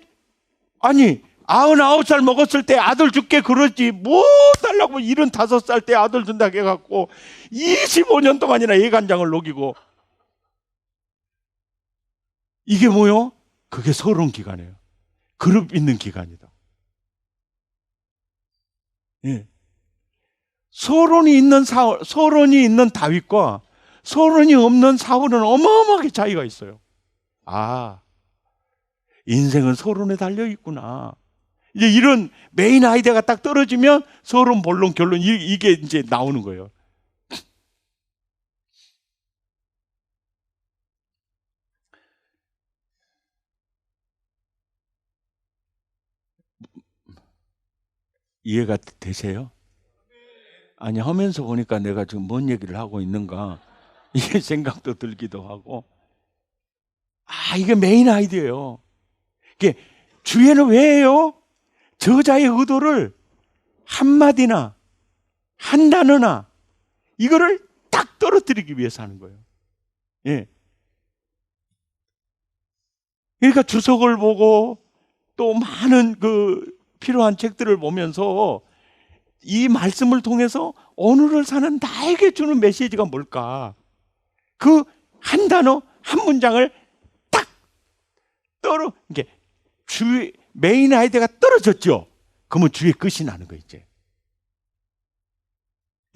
아니, 99살 먹었을 때 아들 줄게 그러지, 뭐 달라고 75살 때 아들 준다 해갖고 25년 동안이나 예간장을 녹이고. 이게 뭐요? 그게 서론 기간이에요. 그룹 있는 기간이다. 예. 서론이 있는 다윗과 서론이 없는 사울은 어마어마하게 차이가 있어요. 아, 인생은 서론에 달려 있구나. 이제 이런 메인 아이디어가 딱 떨어지면 서론, 본론, 결론 이게 이제 나오는 거예요. 이해가 되세요? 아니, 하면서 보니까 내가 지금 뭔 얘기를 하고 있는가 이게 생각도 들기도 하고. 아, 이게 메인 아이디어예요. 이게 주에는 왜 해요? 저자의 의도를 한마디나 한 단어나 이거를 딱 떨어뜨리기 위해서 하는 거예요. 예. 그러니까 주석을 보고 또 많은 필요한 책들을 보면서 이 말씀을 통해서 오늘을 사는 나에게 주는 메시지가 뭘까? 그 한 단어, 한 문장을 딱 이게 주의 메인 아이디어가 떨어졌죠? 그러면 주의 끝이 나는 거예요, 이제.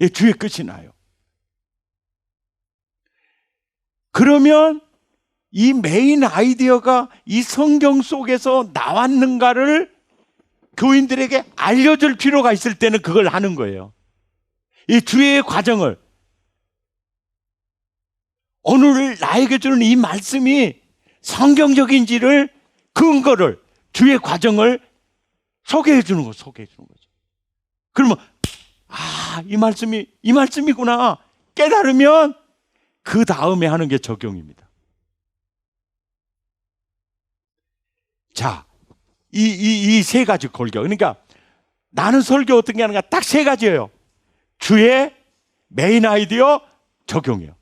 예, 주의 끝이 나요. 그러면 이 메인 아이디어가 이 성경 속에서 나왔는가를 교인들에게 알려줄 필요가 있을 때는 그걸 하는 거예요. 이 주의 과정을, 오늘 나에게 주는 이 말씀이 성경적인지를 근거를, 주의 과정을 소개해 주는 거죠. 그러면 아, 이 말씀이구나 깨달으면 그 다음에 하는 게 적용입니다. 자, 이 세 가지 골격. 그러니까 나는 설교 어떻게 하는가 딱 세 가지예요. 주의 메인 아이디어 적용이요.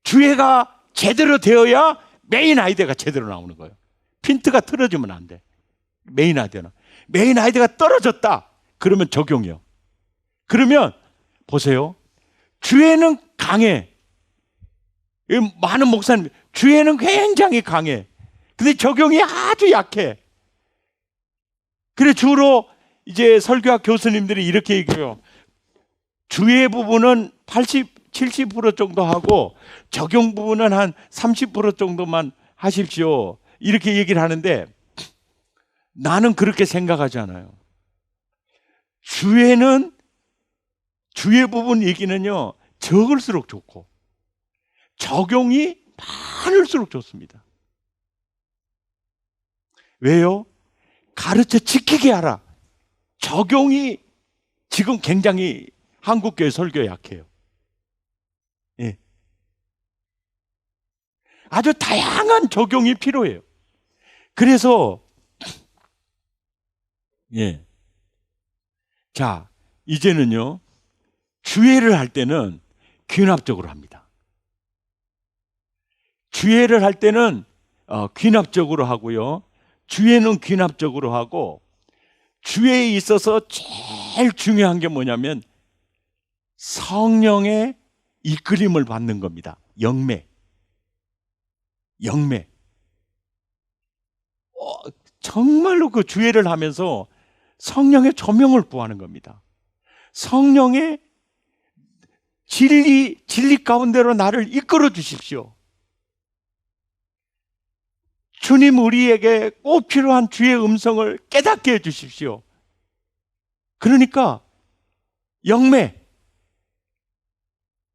주의가 제대로 되어야 메인 아이디어가 제대로 나오는 거예요. 핀트가 틀어지면 안 돼. 메인 아이디어가 떨어졌다. 그러면 적용이요. 그러면 보세요. 주에는 강해. 많은 목사님, 주에는 굉장히 강해. 근데 적용이 아주 약해. 그래 주로 이제 설교학 교수님들이 이렇게 얘기해요. 주의 부분은 70% 정도 하고 적용 부분은 한 30% 정도만 하십시오. 이렇게 얘기를 하는데 나는 그렇게 생각하지 않아요. 주의 부분 얘기는요, 적을수록 좋고 적용이 많을수록 좋습니다. 왜요? 가르쳐 지키게 하라. 적용이 지금 굉장히 한국교회 설교에 약해요. 예. 아주 다양한 적용이 필요해요. 그래서 예. 자, 이제는요, 주회를 할 때는 귀납적으로 합니다. 주회를 할 때는 귀납적으로 하고요. 주회는 귀납적으로 하고, 주회에 있어서 제일 중요한 게 뭐냐면 성령의 이끌림을 받는 겁니다. 영매. 정말로 그 주회를 하면서 성령의 조명을 구하는 겁니다. 성령의 진리 가운데로 나를 이끌어 주십시오. 주님, 우리에게 꼭 필요한 주의 음성을 깨닫게 해 주십시오. 그러니까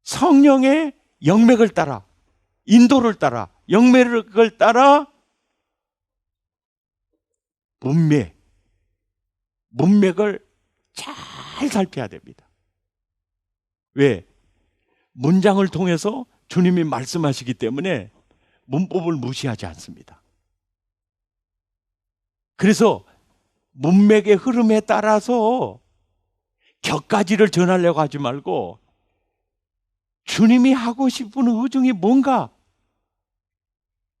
성령의 영맥을 따라, 인도를 따라, 영맥을 따라 문맥을 잘 살펴야 됩니다. 왜? 문장을 통해서 주님이 말씀하시기 때문에 문법을 무시하지 않습니다. 그래서 문맥의 흐름에 따라서 격가지를 전하려고 하지 말고 주님이 하고 싶은 의중이 뭔가?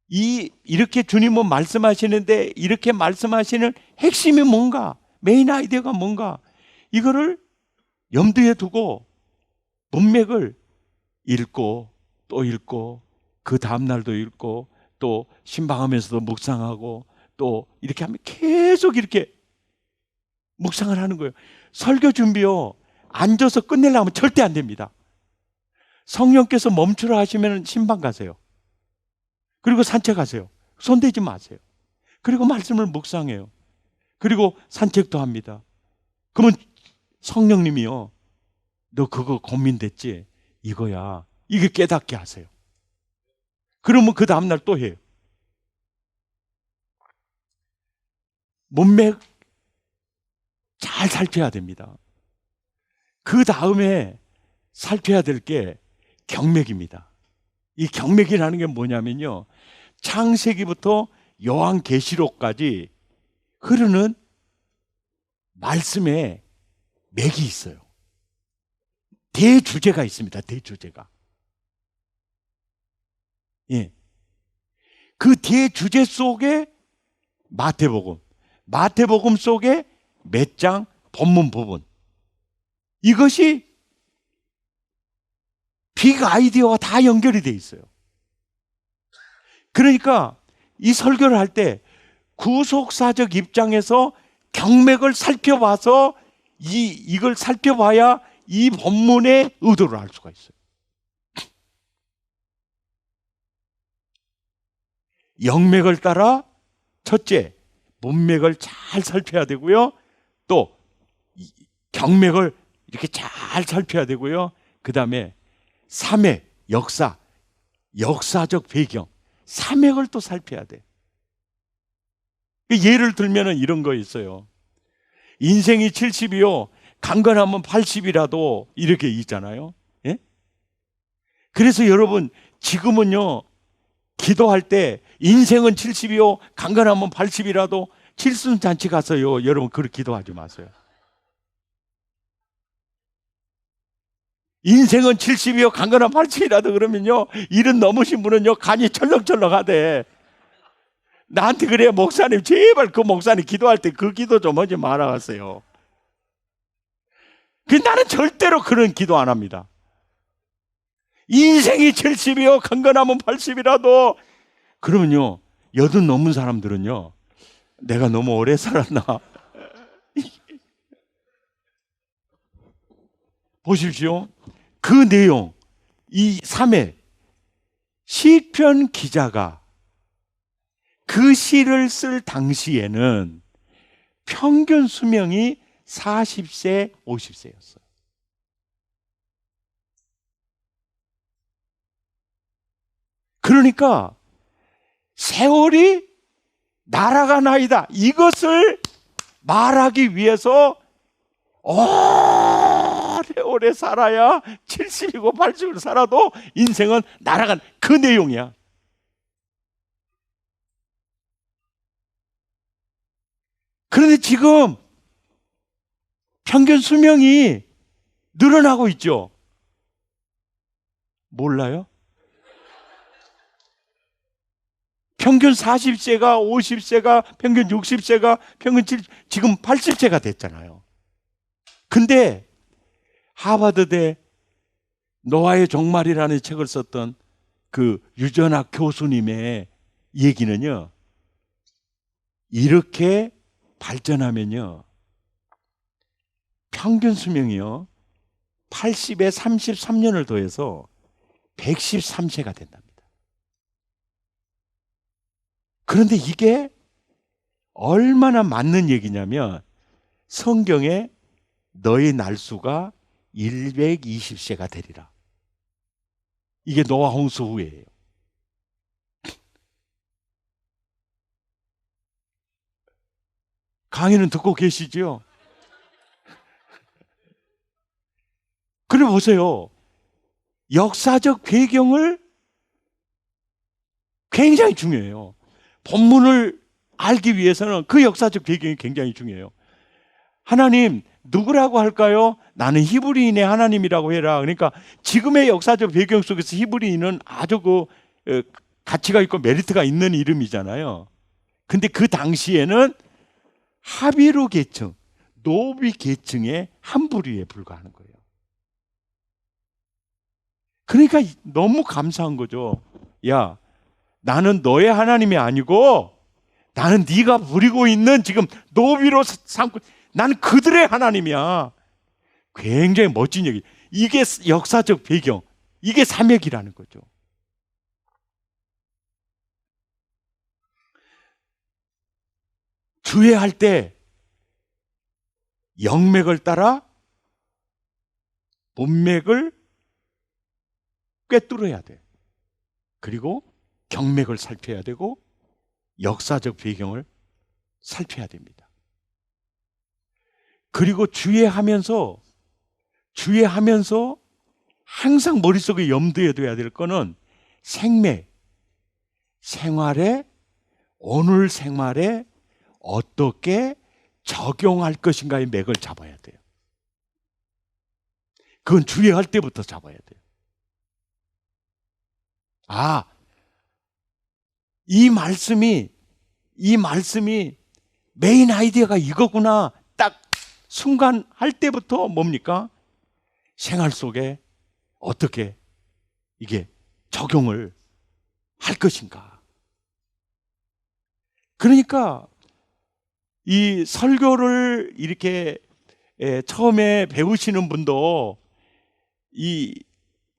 이렇게 주님은 말씀하시는데 이렇게 말씀하시는 핵심이 뭔가? 메인 아이디어가 뭔가? 이거를 염두에 두고 문맥을 읽고 또 읽고 그 다음날도 읽고 또 신방하면서도 묵상하고 또 이렇게 하면 계속 이렇게 묵상을 하는 거예요. 설교 준비요. 앉아서 끝내려고 하면 절대 안 됩니다. 성령께서 멈추라 하시면 신방 가세요. 그리고 산책하세요. 손대지 마세요. 그리고 말씀을 묵상해요. 그리고 산책도 합니다. 그러면 성령님이요. 너 그거 고민됐지? 이거야. 이게 깨닫게 하세요. 그러면 그 다음날 또 해요. 문맥 잘 살펴야 됩니다. 그 다음에 살펴야 될 게 경맥입니다. 이 경맥이라는 게 뭐냐면요. 창세기부터 요한계시록까지 흐르는 말씀에 맥이 있어요. 대주제가 있습니다. 대주제가. 예. 그 대주제 속에 마태복음 속에 몇 장 본문 부분. 이것이 빅 아이디어와 다 연결이 돼 있어요. 그러니까 이 설교를 할 때 구속사적 입장에서 경맥을 살펴봐서 이걸 살펴봐야 이 본문의 의도를 알 수가 있어요. 영맥을 따라 첫째, 문맥을 잘 살펴야 되고요. 또 경맥을 이렇게 잘 살펴야 되고요. 그 다음에 삼맥, 역사적 배경, 삼맥을 또 살펴야 돼. 예를 들면 이런 거 있어요. 인생이 70이요. 강건하면 80이라도 이렇게 있잖아요. 예? 그래서 여러분 지금은요. 기도할 때 인생은 70이요. 강건하면 80이라도 칠순잔치 가서요. 여러분 그렇게 기도하지 마세요. 인생은 70이요. 강건한 80이라도 그러면요. 일은 넘으신 분은요. 간이 철렁철렁하대. 나한테 그래요. 목사님 제발 그 목사님 기도할 때 그 기도 좀 하지 말아가세요. 나는 절대로 그런 기도 안 합니다. 인생이 70이요. 강건하면 80이라도 그러면요. 80 넘은 사람들은요. 내가 너무 오래 살았나? 보십시오. 그 내용, 이 3회 시편 기자가 그 시를 쓸 당시에는 평균 수명이 40세, 50세였어요. 그러니까 세월이 날아가나이다. 이것을 말하기 위해서 오래 살아야 70이고 80으로 살아도 인생은 날아간 그 내용이야. 그런데 지금 평균 수명이 늘어나고 있죠. 몰라요? 평균 40세가 50세가 평균 60세가 평균 70, 지금 80세가 됐잖아요. 근데 하버드대 노아의 종말이라는 책을 썼던 그 유전학 교수님의 얘기는요. 이렇게 발전하면요. 평균 수명이요. 80에 33년을 더해서 113세가 된답니다. 그런데 이게 얼마나 맞는 얘기냐면 성경에 너의 날수가 120세가 되리라. 이게 노아 홍수 후에예요. 강의는 듣고 계시죠? 그래 보세요. 역사적 배경을 굉장히 중요해요. 본문을 알기 위해서는 그 역사적 배경이 굉장히 중요해요. 하나님, 누구라고 할까요? 나는 히브리인의 하나님이라고 해라. 그러니까 지금의 역사적 배경 속에서 히브리인은 아주 가치가 있고 메리트가 있는 이름이잖아요. 근데 그 당시에는 하비루 계층, 노비 계층의 한 부류에 불과하는 거예요. 그러니까 너무 감사한 거죠. 야, 나는 너의 하나님이 아니고 나는 네가 부리고 있는 지금 노비로 삼고 나는 그들의 하나님이야. 굉장히 멋진 얘기. 이게 역사적 배경, 이게 사맥이라는 거죠. 주회할 때 영맥을 따라 본맥을 꿰뚫어야 돼. 그리고 경맥을 살펴야 되고 역사적 배경을 살펴야 됩니다. 그리고 주의하면서 항상 머릿속에 염두에 둬야 될 거는 생맥, 오늘 생활에 어떻게 적용할 것인가의 맥을 잡아야 돼요. 그건 주의할 때부터 잡아야 돼요. 아, 이 말씀이 메인 아이디어가 이거구나. 딱 순간 할 때부터 뭡니까? 생활 속에 어떻게 이게 적용을 할 것인가. 그러니까 이 설교를 이렇게 처음에 배우시는 분도 이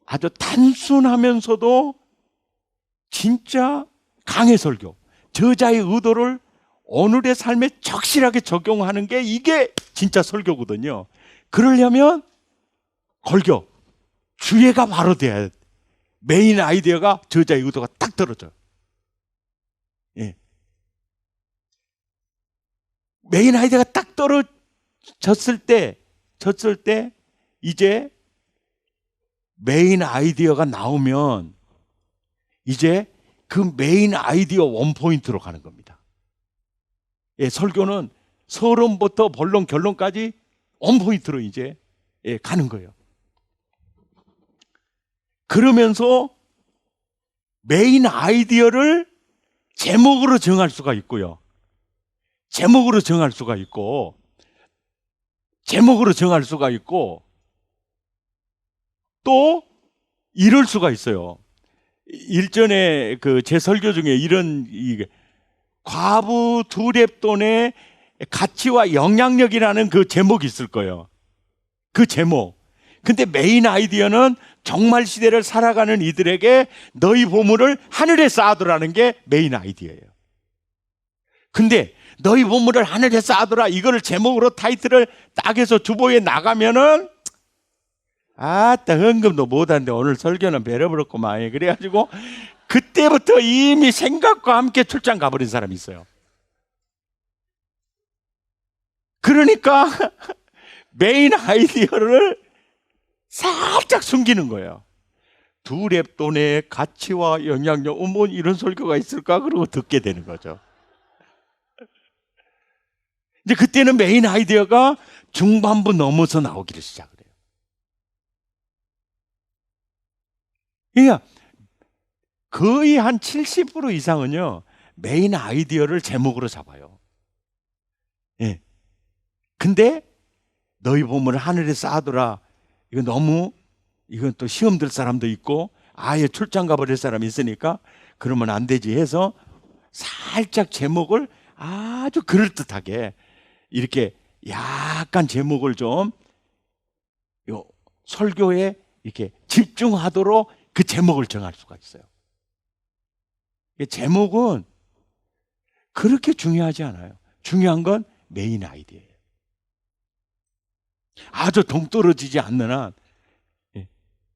아주 단순하면서도 진짜 강해 설교, 저자의 의도를 오늘의 삶에 적실하게 적용하는 게 이게 진짜 설교거든요. 그러려면 주예가 바로 돼야 돼. 메인 아이디어가 저자의 의도가 딱 떨어져요. 예. 메인 아이디어가 딱 떨어졌을 때 이제 메인 아이디어가 나오면 이제 그 메인 아이디어 원포인트로 가는 겁니다. 예, 설교는 서론부터 본론 결론까지 원포인트로 이제 가는 거예요. 그러면서 메인 아이디어를 제목으로 정할 수가 있고요. 제목으로 정할 수가 있고 또 이럴 수가 있어요. 일전에 제 설교 중에 이런 과부 두렙돈의 가치와 영향력이라는 그 제목이 있을 거예요. 그 제목. 근데 메인 아이디어는 종말 시대를 살아가는 이들에게 너희 보물을 하늘에 쌓아두라는 게 메인 아이디어예요. 근데 너희 보물을 하늘에 쌓아두라 이거를 제목으로 타이틀을 딱 해서 주보에 나가면은 아따 헌금도 못하는데 오늘 설교는 배려버렸구만. 그래가지고 그때부터 이미 생각과 함께 출장 가버린 사람이 있어요. 그러니까 메인 아이디어를 살짝 숨기는 거예요. 두렙돈의 가치와 영향력, 뭐 이런 설교가 있을까? 그러고 듣게 되는 거죠. 이제 그때는 메인 아이디어가 중반부 넘어서 나오기를 시작을 해요. 그러니까 거의 한 70% 이상은요 메인 아이디어를 제목으로 잡아요. 예. 근데 너희 보물을 하늘에 쌓아두라. 이건 또 시험 들 사람도 있고 아예 출장 가버릴 사람이 있으니까 그러면 안 되지 해서 살짝 제목을 아주 그럴듯하게 이렇게 약간 제목을 좀 설교에 이렇게 집중하도록 그 제목을 정할 수가 있어요. 제목은 그렇게 중요하지 않아요. 중요한 건 메인 아이디어예요. 아주 동떨어지지 않는 한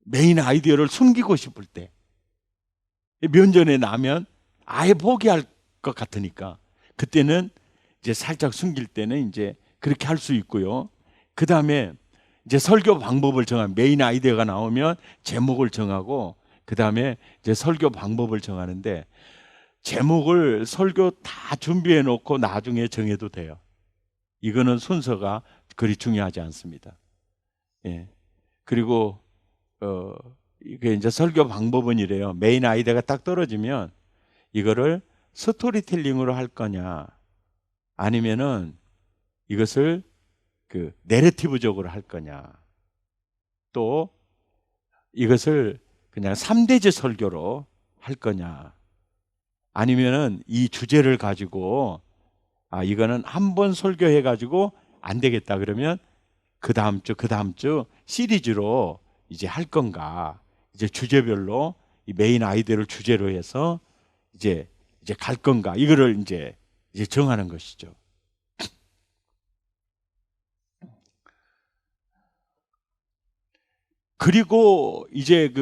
메인 아이디어를 숨기고 싶을 때 면전에 나면 아예 포기할 것 같으니까 그때는 이제 살짝 숨길 때는 이제 그렇게 할 수 있고요. 그 다음에 이제 설교 방법을 정한 메인 아이디어가 나오면 제목을 정하고 그 다음에 이제 설교 방법을 정하는데 제목을 설교 다 준비해 놓고 나중에 정해도 돼요. 이거는 순서가 그리 중요하지 않습니다. 예. 그리고 이게 이제 설교 방법은 이래요. 메인 아이디어가 딱 떨어지면 이거를 스토리텔링으로 할 거냐, 아니면은 이것을 그 내러티브적으로 할 거냐, 또 이것을 그냥 3대제 설교로 할 거냐, 아니면은 이 주제를 가지고 이거는 한 번 설교해 가지고 안 되겠다 그러면 그 다음 주 시리즈로 이제 할 건가, 이제 주제별로 이 메인 아이디어를 주제로 해서 이제 갈 건가, 이거를 이제 정하는 것이죠. 그리고 이제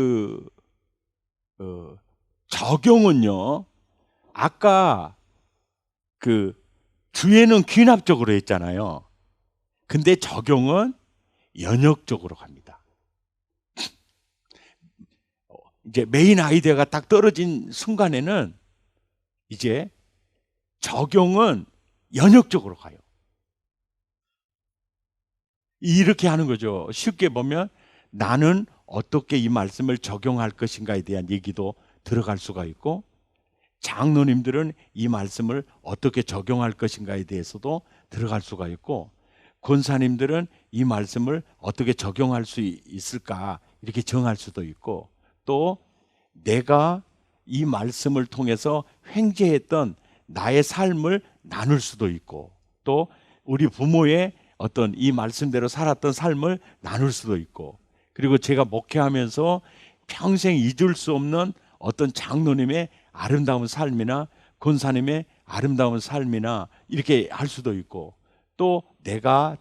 적용은요, 아까 그 주에는 귀납적으로 했잖아요. 근데 적용은 연역적으로 갑니다. 이제 메인 아이디어가 딱 떨어진 순간에는 이제 적용은 연역적으로 가요. 이렇게 하는 거죠. 쉽게 보면 나는 어떻게 이 말씀을 적용할 것인가에 대한 얘기도 들어갈 수가 있고, 장로님들은 이 말씀을 어떻게 적용할 것인가에 대해서도 들어갈 수가 있고, 권사님들은 이 말씀을 어떻게 적용할 수 있을까 이렇게 정할 수도 있고, 또 내가 이 말씀을 통해서 횡재했던 나의 삶을 나눌 수도 있고, 또 우리 부모의 어떤 이 말씀대로 살았던 삶을 나눌 수도 있고, 그리고 제가 목회하면서 평생 잊을 수 없는 어떤 장로님의 아름다운 삶이나 권사님의 아름다운 삶이나 이렇게 할 수도 있고, 또 내가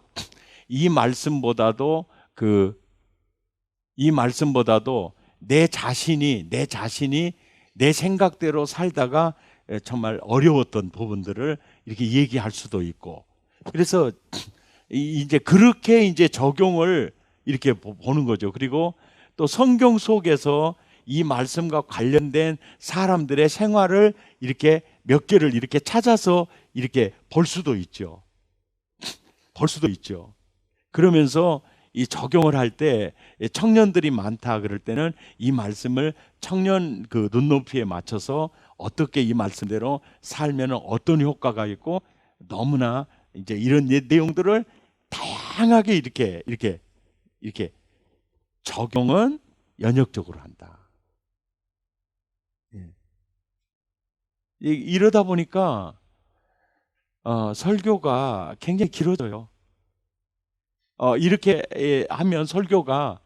이 말씀보다도 내 자신이 내 생각대로 살다가 정말 어려웠던 부분들을 이렇게 얘기할 수도 있고, 그래서 이제 그렇게 이제 적용을 이렇게 보는 거죠. 그리고 또 성경 속에서 이 말씀과 관련된 사람들의 생활을 이렇게 몇 개를 이렇게 찾아서 이렇게 볼 수도 있죠. 그러면서 이 적용을 할 때 청년들이 많다 그럴 때는 이 말씀을 청년 그 눈높이에 맞춰서 어떻게 이 말씀대로 살면 어떤 효과가 있고, 너무나 이제 이런 내용들을 다양하게 이렇게 적용은 연역적으로 한다. 이러다 보니까 설교가 굉장히 길어져요. 이렇게 하면 설교가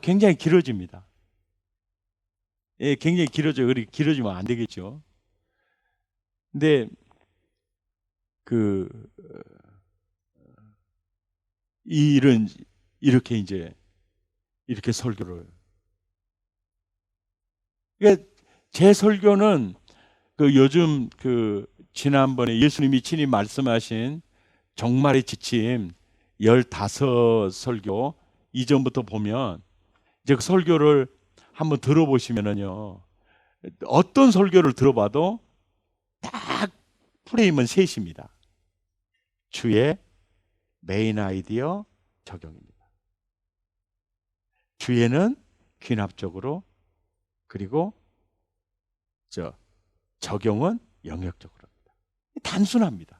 굉장히 길어집니다. 굉장히 길어져요. 그렇게 길어지면 안 되겠죠. 근데 이렇게 설교를, 그러니까 제 설교는 요즘 지난번에 예수님이 친히 말씀하신 종말의 지침 15 설교 이전부터 보면 이제 그 설교를 한번 들어보시면은요, 어떤 설교를 들어봐도 딱 프레임은 셋입니다. 주의 메인 아이디어 적용입니다. 주에는 귀납적으로, 그리고 적용은 영역적으로 합니다. 단순합니다.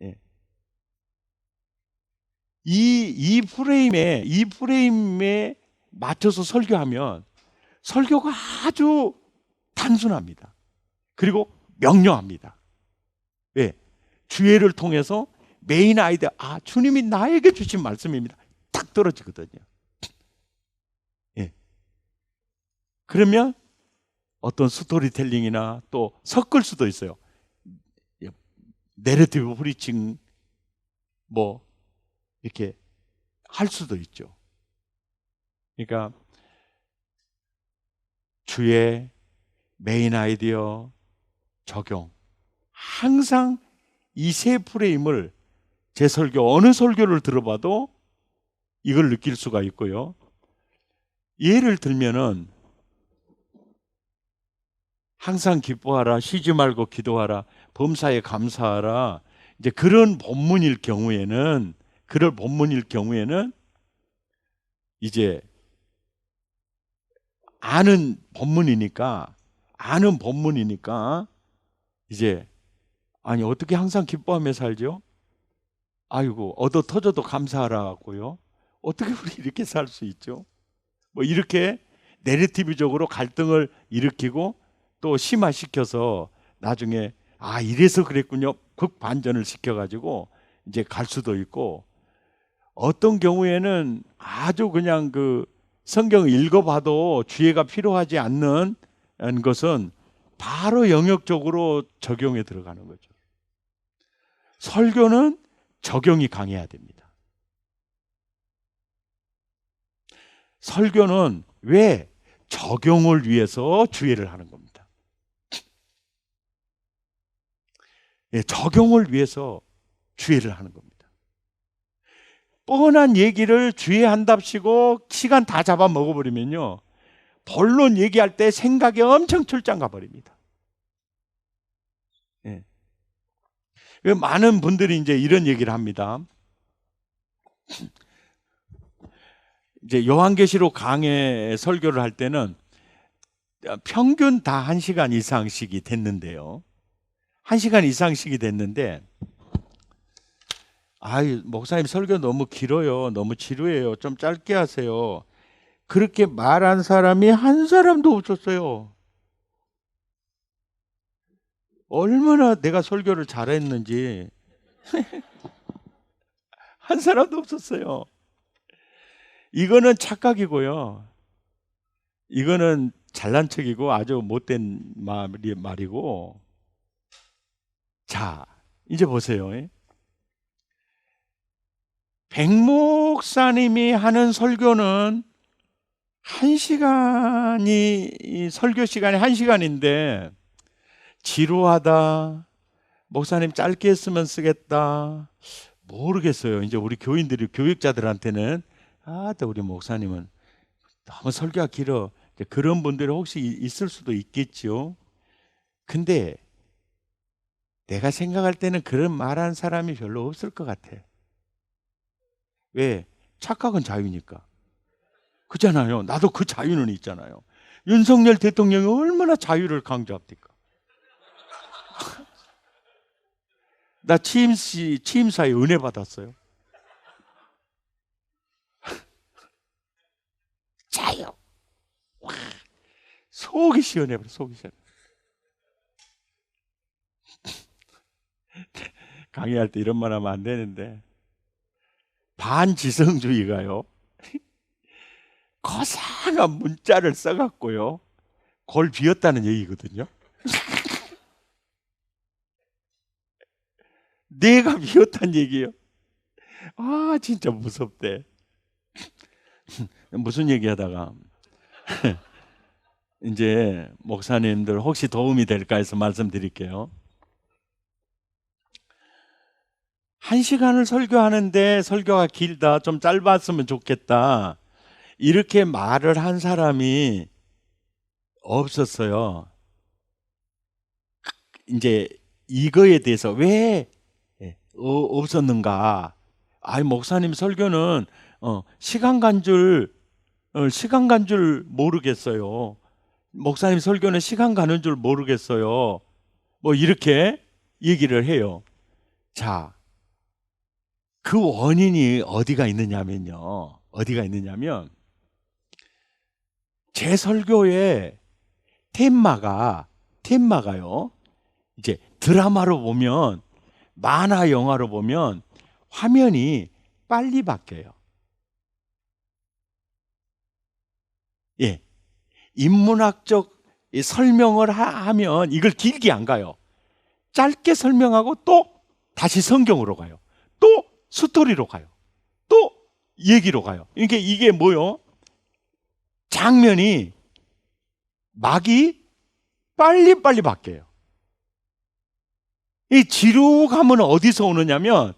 예. 이 프레임에 맞춰서 설교하면 설교가 아주 단순합니다. 그리고 명료합니다. 예. 주예를 통해서 메인 아이디어, 주님이 나에게 주신 말씀입니다. 딱 떨어지거든요. 예. 그러면 어떤 스토리텔링이나 또 섞을 수도 있어요. 내러티브 프리칭 이렇게 할 수도 있죠. 그러니까 주의 메인 아이디어 적용, 항상 이 세 프레임을 제 설교 어느 설교를 들어봐도 이걸 느낄 수가 있고요. 예를 들면은 항상 기뻐하라, 쉬지 말고 기도하라, 범사에 감사하라, 이제 그런 본문일 경우에는 이제 아는 본문이니까 이제 아니 어떻게 항상 기뻐하며 살죠? 아이고 얻어 터져도 감사하라고요. 어떻게 우리 이렇게 살 수 있죠? 뭐 이렇게 내러티브적으로 갈등을 일으키고 또 심화시켜서 나중에 아 이래서 그랬군요. 극반전을 시켜가지고 이제 갈 수도 있고, 어떤 경우에는 아주 그냥 그 성경을 읽어봐도 주의가 필요하지 않는 것은 바로 영역적으로 적용에 들어가는 거죠. 설교는 적용이 강해야 됩니다. 설교는 왜? 적용을 위해서 주의를 하는 겁니다. 예, 적용을 위해서 주의를 하는 겁니다. 뻔한 얘기를 주의한답시고 시간 다 잡아 먹어버리면요, 본론 얘기할 때 생각이 엄청 출장 가버립니다. 예. 많은 분들이 이제 이런 얘기를 합니다. 이제 요한계시록 강해 설교를 할 때는 평균 다 1시간 이상씩이 됐는데요. 1시간 이상씩이 됐는데, 아유, 목사님 설교 너무 길어요. 너무 지루해요. 좀 짧게 하세요. 그렇게 말한 사람이 한 사람도 없었어요. 얼마나 내가 설교를 잘했는지 한 사람도 없었어요. 이거는 착각이고요. 이거는 잘난 척이고 아주 못된 말이고. 자, 이제 보세요. 백 목사님이 하는 설교는 1시간이, 설교 시간이 1시간인데 지루하다, 목사님 짧게 했으면 쓰겠다, 모르겠어요. 이제 우리 교인들이, 교육자들한테는 또 우리 목사님은 너무 설교가 길어, 그런 분들이 혹시 있을 수도 있겠죠. 근데 내가 생각할 때는 그런 말하는 사람이 별로 없을 것 같아. 왜? 착각은 자유니까. 그잖아요. 나도 그 자유는 있잖아요. 윤석열 대통령이 얼마나 자유를 강조합니까? 나 취임사에 은혜 받았어요. 자유. 와, 속이 시원해버려, 속이 시원해. 강의할 때 이런 말 하면 안 되는데, 반지성주의가요, 거상한 문자를 써갖고요, 골 비었다는 얘기거든요. 내가 비었다는 얘기예요. 아, 진짜 무섭대. 무슨 얘기하다가 이제 목사님들 혹시 도움이 될까 해서 말씀드릴게요. 1시간을 설교하는데 설교가 길다, 좀 짧았으면 좋겠다, 이렇게 말을 한 사람이 없었어요. 이제 이거에 대해서 왜 없었는가? 아이, 목사님 설교는 시간 간 줄 모르겠어요. 목사님 설교는 시간 가는 줄 모르겠어요. 뭐 이렇게 얘기를 해요. 자, 그 원인이 어디가 있느냐면 제 설교의 테마가요, 이제 드라마로 보면, 만화 영화로 보면 화면이 빨리 바뀌어요. 예. 인문학적 설명을 하면 이걸 길게 안 가요. 짧게 설명하고 또 다시 성경으로 가요. 또 스토리로 가요. 또 얘기로 가요. 그러니까 이게 뭐요? 장면이, 막이 빨리빨리 바뀌어요. 이 지루감은 어디서 오느냐면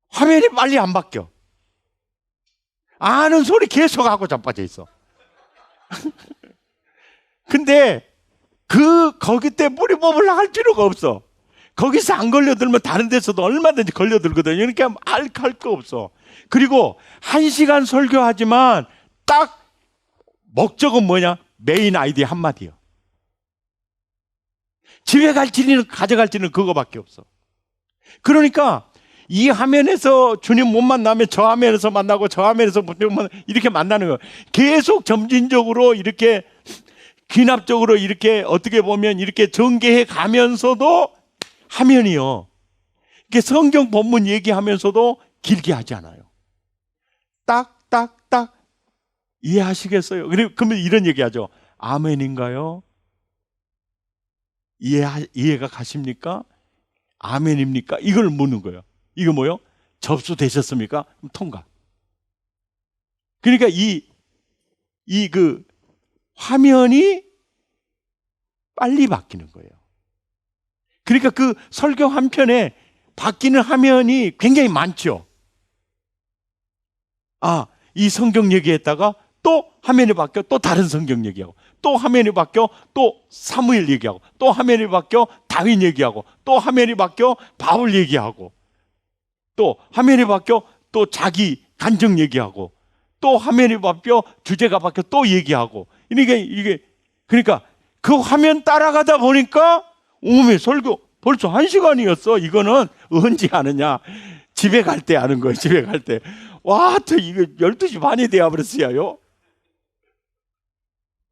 화면이 빨리 안 바뀌어. 아는 소리 계속 하고 자빠져 있어. 근데 거기 때 뿌리 뽑으려고 할 필요가 없어. 거기서 안 걸려들면 다른 데서도 얼마든지 걸려들거든요. 그러니까 할 거 없어. 그리고 1시간 설교하지만 딱 목적은 뭐냐? 메인 아이디어 한마디요. 집에 갈지는 가져갈지는 그거밖에 없어. 그러니까 이 화면에서 주님 못 만나면 저 화면에서 만나고 저 화면에서 이렇게 만나는 거예요. 계속 점진적으로 이렇게 귀납적으로 이렇게 어떻게 보면 이렇게 전개해 가면서도 화면이요. 이렇게 성경 본문 얘기하면서도 길게 하지 않아요. 딱 이해하시겠어요? 그러면 이런 얘기하죠. 아멘인가요? 이해가 가십니까? 아멘입니까? 이걸 묻는 거예요. 이거 뭐요? 접수되셨습니까? 그럼 통과. 그러니까 그 화면이 빨리 바뀌는 거예요. 그러니까 그 설교 한 편에 바뀌는 화면이 굉장히 많죠. 이 성경 얘기했다가 또 화면이 바뀌어 또 다른 성경 얘기하고, 또 화면이 바뀌어 또 사무엘 얘기하고, 또 화면이 바뀌어 다윗 얘기하고, 또 화면이 바뀌어 바울 얘기하고, 또 화면이 바뀌어 또 자기 간증 얘기하고, 또 화면이 바뀌어 주제가 바뀌어 또 얘기하고. 그러니까 그 화면 따라가다 보니까 오메 설교 벌써 1시간이었어. 이거는 언제 하느냐? 집에 갈 때 하는 거예요. 집에 갈 때. 와, 이거 12시 반이 되어 버렸어요.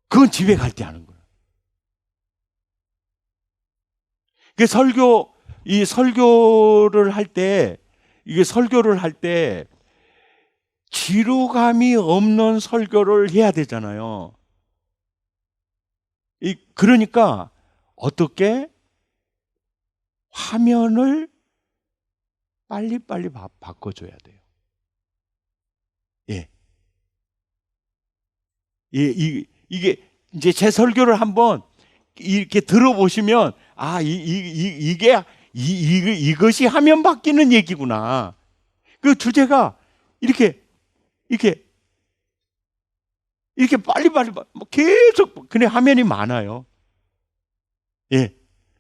그건 집에 갈 때 하는 거예요. 그 설교를 할 때 지루감이 없는 설교를 해야 되잖아요. 그러니까 어떻게 화면을 빨리빨리 바꿔줘야 돼요. 예. 이게 이제 제 설교를 한번 이렇게 들어보시면 이것이 화면 바뀌는 얘기구나. 그 주제가 이렇게 빨리빨리 계속 그냥 화면이 많아요. 예.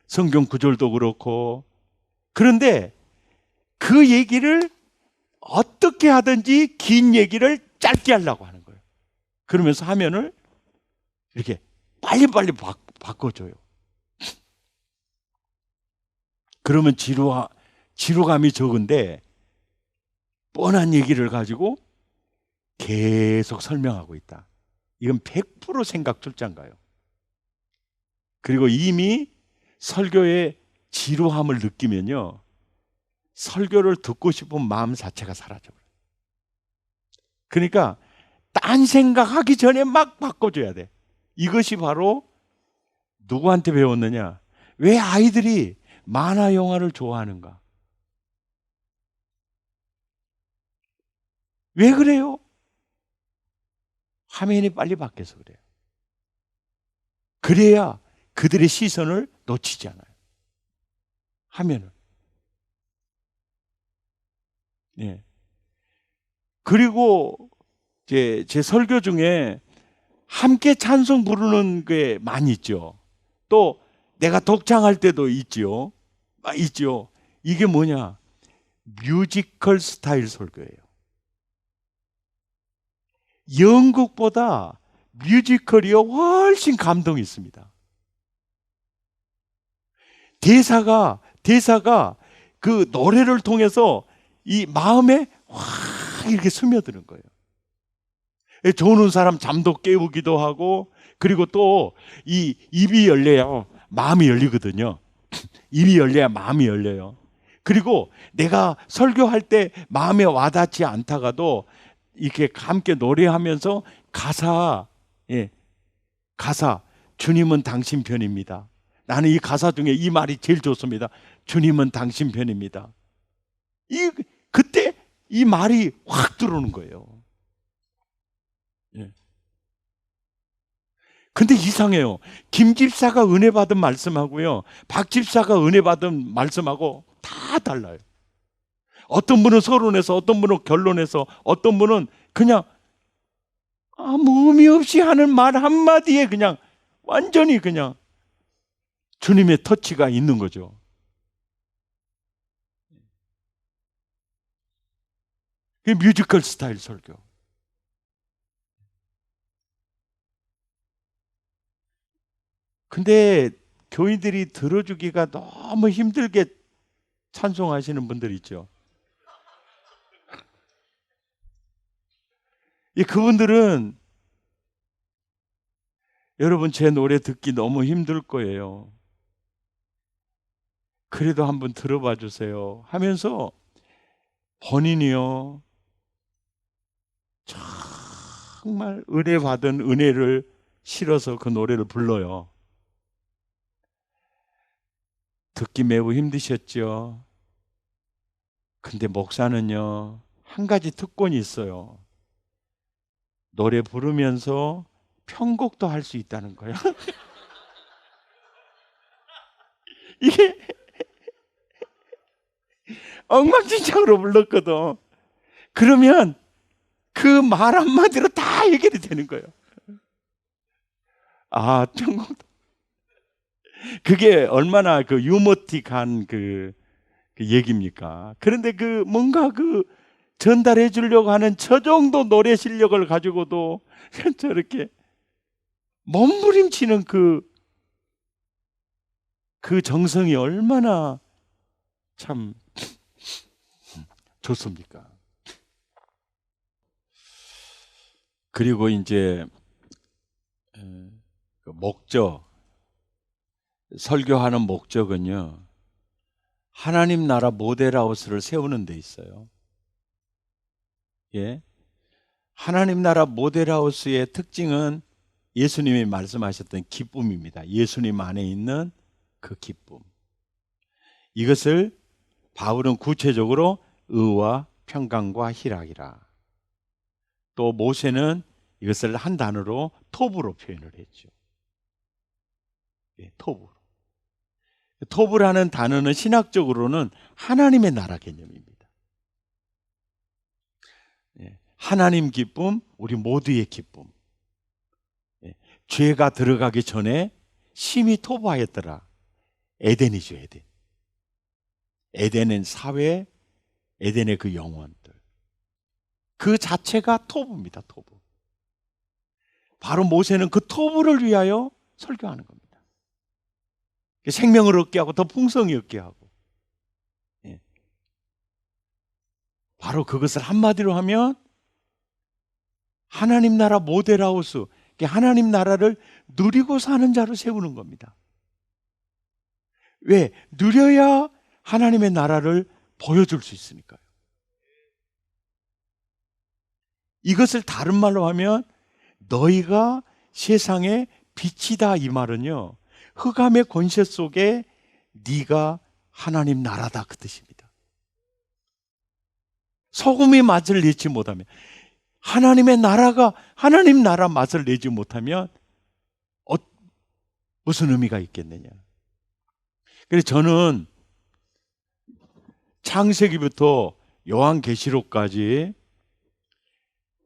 성경 구절도 그렇고. 그런데 그 얘기를 어떻게 하든지 긴 얘기를 짧게 하려고 하는 거예요. 그러면서 화면을 이렇게 빨리빨리 바꿔줘요. 그러면 지루감이 적은데 뻔한 얘기를 가지고 계속 설명하고 있다. 이건 100% 생각 출자인가요? 그리고 이미 설교의 지루함을 느끼면요, 설교를 듣고 싶은 마음 자체가 사라져버려요. 그러니까 딴 생각하기 전에 막 바꿔줘야 돼. 이것이 바로 누구한테 배웠느냐? 왜 아이들이 만화 영화를 좋아하는가? 왜 그래요? 화면이 빨리 바뀌어서 그래요. 그래야 그들의 시선을 놓치지 않아요. 화면을. 예. 그리고 제 설교 중에 함께 찬송 부르는 게 많이 있죠. 또 내가 독창할 때도 있죠. 있죠. 이게 뭐냐? 뮤지컬 스타일 설교예요. 연극보다 뮤지컬이요 훨씬 감동이 있습니다. 대사가 그 노래를 통해서 이 마음에 확 이렇게 스며드는 거예요. 조는 사람 잠도 깨우기도 하고, 그리고 또 이 입이 열려야 마음이 열리거든요. 입이 열려야 마음이 열려요. 그리고 내가 설교할 때 마음에 와닿지 않다가도 이렇게 함께 노래하면서 가사, 주님은 당신 편입니다. 나는 이 가사 중에 이 말이 제일 좋습니다. 주님은 당신 편입니다. 그때 이 말이 확 들어오는 거예요. 근데 이상해요. 김 집사가 은혜 받은 말씀하고요, 박 집사가 은혜 받은 말씀하고 다 달라요. 어떤 분은 서론에서, 어떤 분은 결론에서, 어떤 분은 그냥 아무 의미 없이 하는 말 한마디에 그냥 완전히 그냥 주님의 터치가 있는 거죠. 그게 뮤지컬 스타일 설교. 근데 교인들이 들어주기가 너무 힘들게 찬송하시는 분들 있죠. 그분들은 여러분 제 노래 듣기 너무 힘들 거예요. 그래도 한번 들어봐 주세요 하면서 본인이요 정말 은혜 받은 은혜를 실어서 그 노래를 불러요. 듣기 매우 힘드셨죠? 근데 목사는요 한 가지 특권이 있어요. 노래 부르면서 편곡도 할 수 있다는 거예요. 이게 엉망진창으로 불렀거든. 그러면 그 말 한마디로 다 해결이 되는 거예요. 아, 편곡도. 그게 얼마나 그 유머틱한 그 얘기입니까? 그런데 뭔가 전달해 주려고 하는 저 정도 노래 실력을 가지고도 저렇게 몸부림치는 그 정성이 얼마나 참 좋습니까? 그리고 이제 설교하는 목적은요, 하나님 나라 모델하우스를 세우는 데 있어요. 예. 하나님 나라 모델하우스의 특징은 예수님이 말씀하셨던 기쁨입니다. 예수님 안에 있는 그 기쁨. 이것을 바울은 구체적으로 의와 평강과 희락이라. 또 모세는 이것을 한 단어로 토부로 표현을 했죠. 예, 토부. 토부라는 단어는 신학적으로는 하나님의 나라 개념입니다. 예, 하나님 기쁨, 우리 모두의 기쁨. 예, 죄가 들어가기 전에 심히 토부하였더라. 에덴이죠, 에덴. 에덴은 사회, 에덴의 그 영혼들. 그 자체가 토부입니다, 토부. 바로 모세는 그 토부를 위하여 설교하는 겁니다. 생명을 얻게 하고 더 풍성히 얻게 하고. 예. 바로 그것을 한마디로 하면 하나님 나라 모델하우스, 하나님 나라를 누리고 사는 자로 세우는 겁니다. 왜? 누려야 하나님의 나라를 보여줄 수 있으니까요. 이것을 다른 말로 하면 너희가 세상의 빛이다, 이 말은요, 흑암의 권세 속에 네가 하나님 나라다, 그 뜻입니다. 소금이 맛을 내지 못하면, 하나님의 나라가 하나님 나라 맛을 내지 못하면 무슨 의미가 있겠느냐. 그래서 저는 창세기부터 요한계시록까지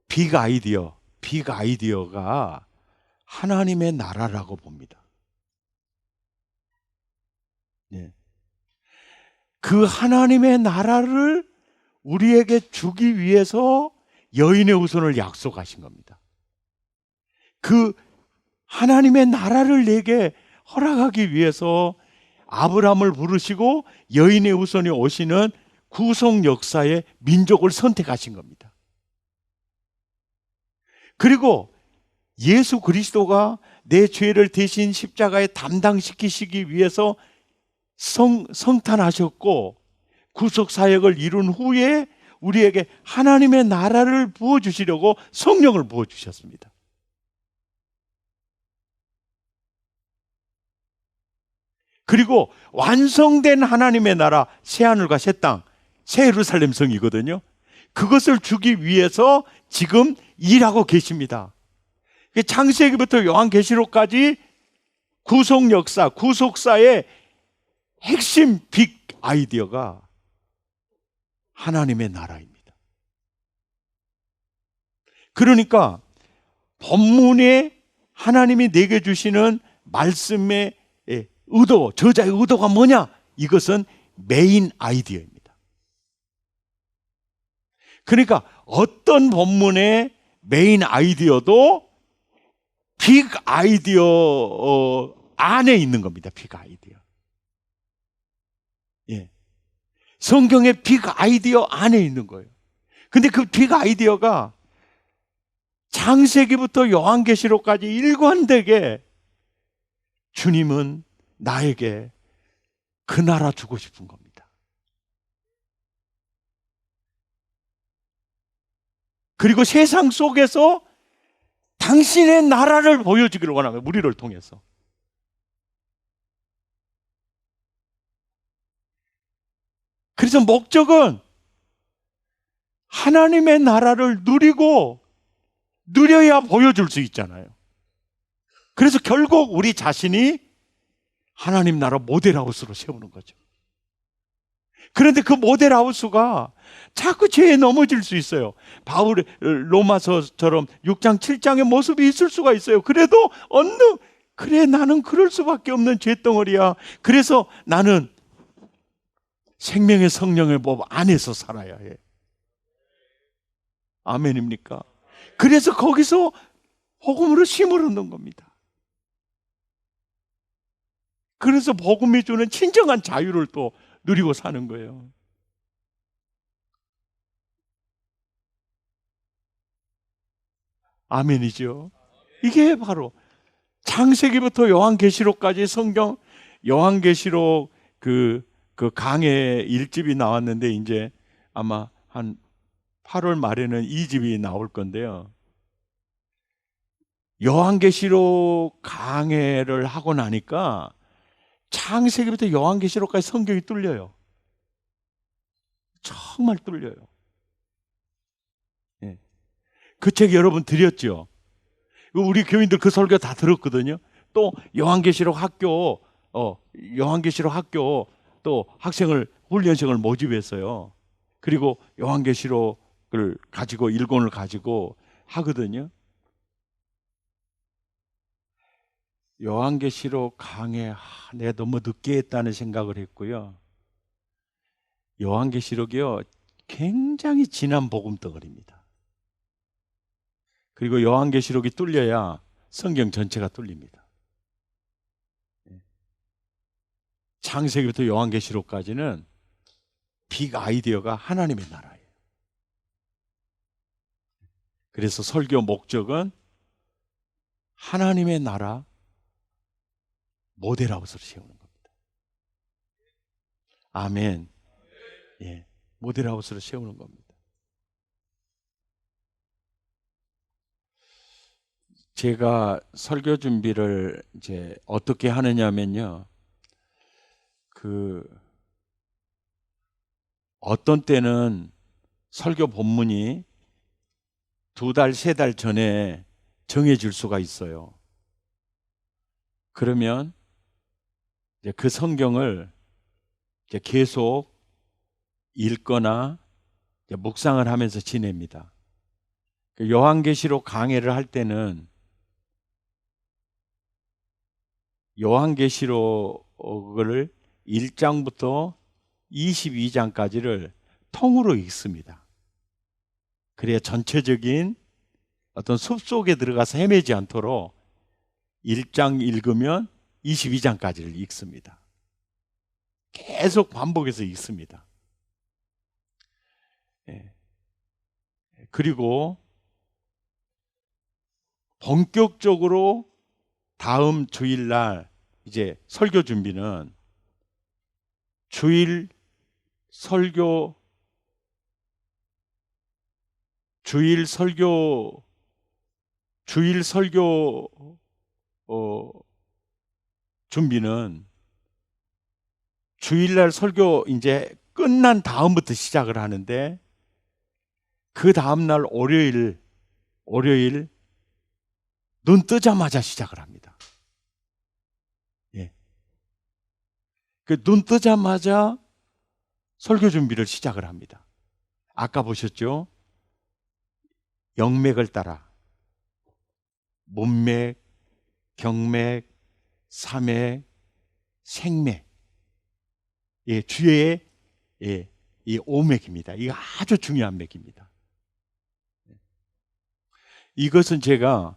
빅 아이디어가 하나님의 나라라고 봅니다. 예. 그 하나님의 나라를 우리에게 주기 위해서 여인의 후손을 약속하신 겁니다. 그 하나님의 나라를 내게 허락하기 위해서 아브라함을 부르시고 여인의 후손이 오시는 구속 역사의 민족을 선택하신 겁니다. 그리고 예수 그리스도가 내 죄를 대신 십자가에 담당시키시기 위해서 성탄하셨고 구속 사역을 이룬 후에 우리에게 하나님의 나라를 부어주시려고 성령을 부어주셨습니다. 그리고 완성된 하나님의 나라, 새하늘과 새 땅, 새 예루살렘 성이거든요. 그것을 주기 위해서 지금 일하고 계십니다. 창세기부터 요한계시록까지 구속 역사, 구속사의 핵심 빅 아이디어가 하나님의 나라입니다. 그러니까 본문에 하나님이 내게 주시는 말씀의 의도, 저자의 의도가 뭐냐? 이것은 메인 아이디어입니다. 그러니까 어떤 본문의 메인 아이디어도 빅 아이디어 안에 있는 겁니다. 빅 아이디어. 예. 성경의 빅 아이디어 안에 있는 거예요. 근데 그 빅 아이디어가 창세기부터 요한계시록까지 일관되게 주님은 나에게 그 나라 주고 싶은 겁니다. 그리고 세상 속에서 당신의 나라를 보여주기를 원하면 우리를 통해서. 그래서 목적은 하나님의 나라를 누려야 보여줄 수 있잖아요. 그래서 결국 우리 자신이 하나님 나라 모델하우스로 세우는 거죠. 그런데 그 모델하우스가 자꾸 죄에 넘어질 수 있어요. 바울의 로마서처럼 6장 7장의 모습이 있을 수가 있어요. 그래도 그래 나는 그럴 수밖에 없는 죄덩어리야. 그래서 나는 생명의 성령의 법 안에서 살아야 해. 아멘입니까? 그래서 거기서 복음으로 힘을 얻는 겁니다. 그래서 복음이 주는 진정한 자유를 또 누리고 사는 거예요. 아멘이죠. 이게 바로 창세기부터 요한계시록까지 성경 요한계시록 그 강해 1집이 나왔는데 이제 아마 한 8월 말에는 2집이 나올 건데요. 요한계시록 강해를 하고 나니까 창세기부터 요한계시록까지 성경이 뚫려요. 정말 뚫려요. 예. 그 책 여러분 드렸죠? 우리 교인들 그 설교 다 들었거든요. 또 요한계시록 학교 또 훈련생을 모집했어요. 그리고 요한계시록을 가지고 일권을 가지고 하거든요. 요한계시록 강해 내가 너무 늦게 했다는 생각을 했고요. 요한계시록이요 굉장히 진한 복음 덩어리입니다. 그리고 요한계시록이 뚫려야 성경 전체가 뚫립니다. 창세기부터 요한계시록까지는 빅 아이디어가 하나님의 나라예요. 그래서 설교 목적은 하나님의 나라 모델하우스를 세우는 겁니다. 아멘. 예, 모델하우스를 세우는 겁니다. 제가 설교 준비를 이제 어떻게 하느냐면요. 어떤 때는 설교 본문이 2달, 3달 전에 정해질 수가 있어요. 그러면 이제 그 성경을 이제 계속 읽거나 이제 묵상을 하면서 지냅니다. 요한계시록 강해를 할 때는 요한계시록을 1장부터 22장까지를 통으로 읽습니다. 그래야 전체적인 어떤 숲속에 들어가서 헤매지 않도록 1장 읽으면 22장까지를 읽습니다. 계속 반복해서 읽습니다. 그리고 본격적으로 다음 주일날 이제 설교 준비는 주일 설교 준비는 주일날 설교 이제 끝난 다음부터 시작을 하는데 그 다음날 월요일 눈 뜨자마자 시작을 합니다. 예. 그 눈 뜨자마자 설교 준비를 시작을 합니다. 아까 보셨죠? 영맥을 따라 문맥, 경맥, 사맥, 생맥, 주의 이 오맥입니다. 이거 아주 중요한 맥입니다. 이것은 제가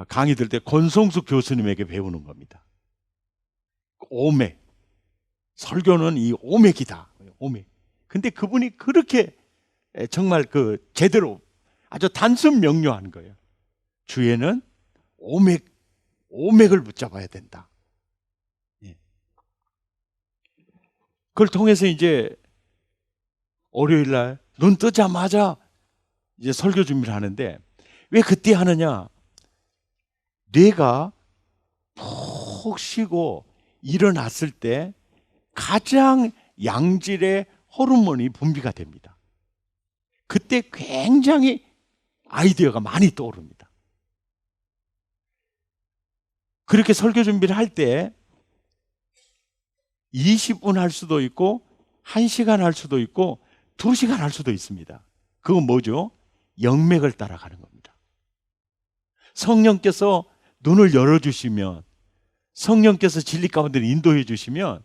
강의 들 때 권성숙 교수님에게 배우는 겁니다. 오맥. 설교는 이 오맥이다. 오맥. 근데 그분이 그렇게 정말 제대로 아주 단순 명료한 거예요. 주에는 오맥을 붙잡아야 된다. 예. 그걸 통해서 이제 월요일 날 눈 뜨자마자 이제 설교 준비를 하는데 왜 그때 하느냐? 뇌가 푹 쉬고 일어났을 때 가장 양질의 호르몬이 분비가 됩니다. 그때 굉장히 아이디어가 많이 떠오릅니다. 그렇게 설교 준비를 할 때 20분 할 수도 있고 1시간 할 수도 있고 2시간 할 수도 있습니다. 그건 뭐죠? 영맥을 따라가는 겁니다. 성령께서 눈을 열어주시면, 성령께서 진리 가운데 인도해 주시면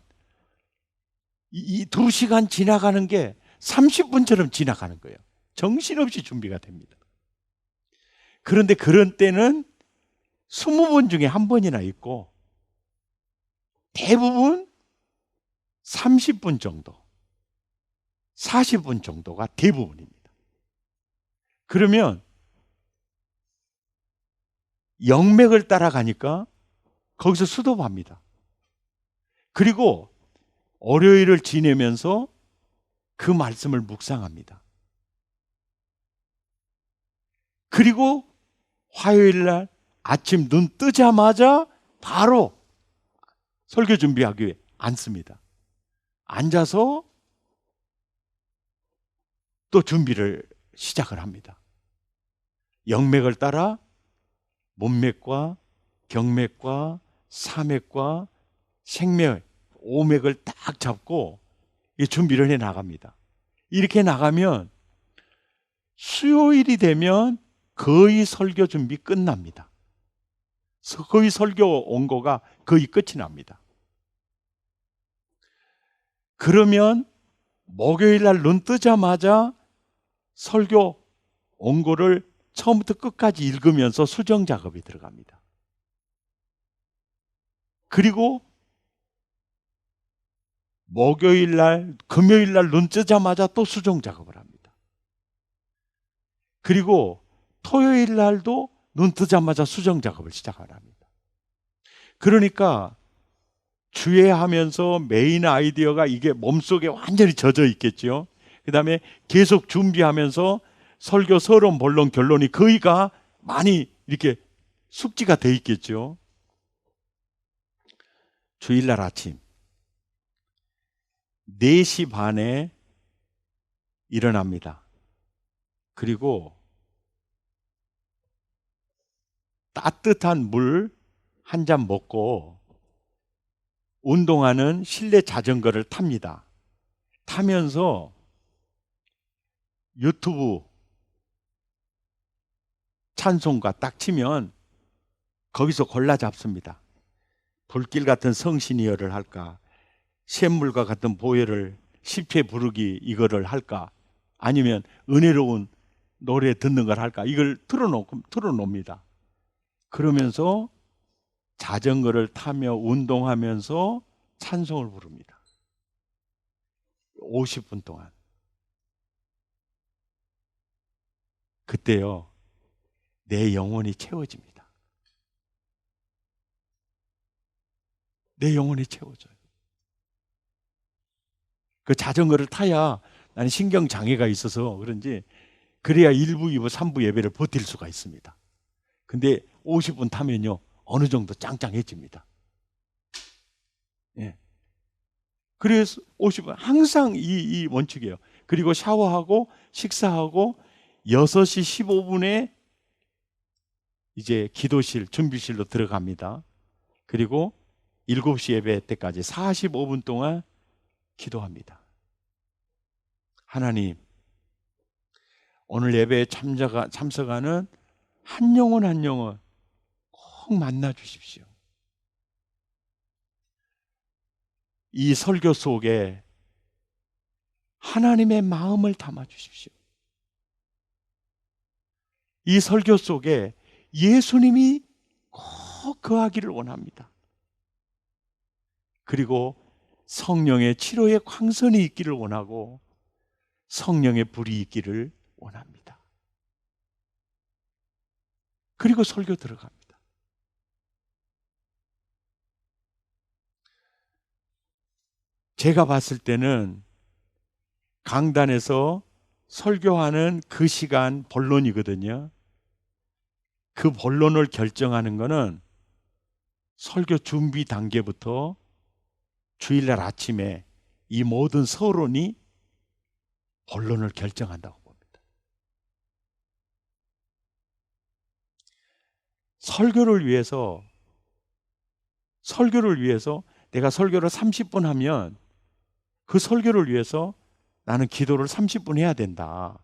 이 2시간 지나가는 게 30분처럼 지나가는 거예요. 정신없이 준비가 됩니다. 그런데 그런 때는 20번 중에 한 번이나 있고 대부분 30분 정도, 40분 정도가 대부분입니다. 그러면 영맥을 따라가니까 거기서 수도합니다. 그리고 월요일을 지내면서 그 말씀을 묵상합니다. 그리고 화요일 날 아침 눈 뜨자마자 바로 설교 준비하기 위해 앉습니다. 앉아서 또 준비를 시작을 합니다. 영맥을 따라 문맥과 경맥과 사맥과 생맥, 오맥을 딱 잡고 준비를 해 나갑니다. 이렇게 나가면 수요일이 되면 거의 설교 준비 끝납니다. 거의 설교 원고가 거의 끝이 납니다. 그러면 목요일 날 눈 뜨자마자 설교 원고를 처음부터 끝까지 읽으면서 수정 작업이 들어갑니다. 그리고 목요일 날, 금요일 날 눈 뜨자마자 또 수정 작업을 합니다. 그리고 토요일 날도 눈 뜨자마자 수정 작업을 시작을 합니다. 그러니까 주회하면서 메인 아이디어가 이게 몸속에 완전히 젖어 있겠죠. 그 다음에 계속 준비하면서 설교, 서론, 본론, 결론이 거의가 많이 이렇게 숙지가 돼 있겠죠. 주일날 아침 4시 반에 일어납니다. 그리고 따뜻한 물 한 잔 먹고 운동하는 실내 자전거를 탑니다. 타면서 유튜브 찬송가 딱 치면 거기서 골라 잡습니다. 불길 같은 성신이여를 할까? 샘물과 같은 보혈을 십회 부르기 이거를 할까? 아니면 은혜로운 노래 듣는 걸 할까? 이걸 틀어놓습니다. 그러면서 자전거를 타며 운동하면서 찬송을 부릅니다. 50분 동안. 그때요, 내 영혼이 채워집니다. 내 영혼이 채워져요. 그 자전거를 타야 나는 신경장애가 있어서 그런지 그래야 1부, 2부, 3부 예배를 버틸 수가 있습니다. 근데 50분 타면요, 어느 정도 짱짱해집니다. 예. 그래서 50분, 항상 이 원칙이에요. 그리고 샤워하고 식사하고 6시 15분에 이제 기도실, 준비실로 들어갑니다. 그리고 7시 예배 때까지 45분 동안 기도합니다. 하나님, 오늘 예배에 참석하는 한 영혼 한 영혼 꼭 만나 주십시오. 이 설교 속에 하나님의 마음을 담아 주십시오. 이 설교 속에 예수님이 꼭 거하기를 원합니다. 그리고 성령의 치료의 광선이 있기를 원하고 성령의 불이 있기를 원합니다. 그리고 설교 들어갑니다. 제가 봤을 때는 강단에서 설교하는 그 시간 본론이거든요. 그 본론을 결정하는 거는 설교 준비 단계부터 주일날 아침에 이 모든 서론이 본론을 결정한다고 봅니다. 설교를 위해서 내가 설교를 30분 하면 그 설교를 위해서 나는 기도를 30분 해야 된다.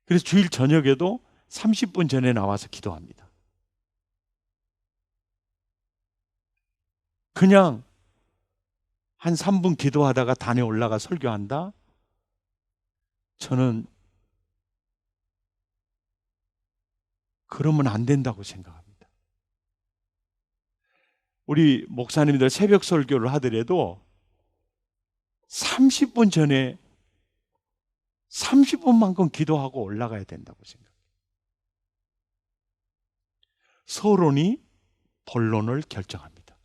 그래서 주일 저녁에도 30분 전에 나와서 기도합니다. 그냥 한 3분 기도하다가 단에 올라가 설교한다? 저는 그러면 안 된다고 생각합니다. 우리 목사님들 새벽 설교를 하더라도 30분 전에 30분만큼 기도하고 올라가야 된다고 생각합니다. 서론이 본론을 결정합니다.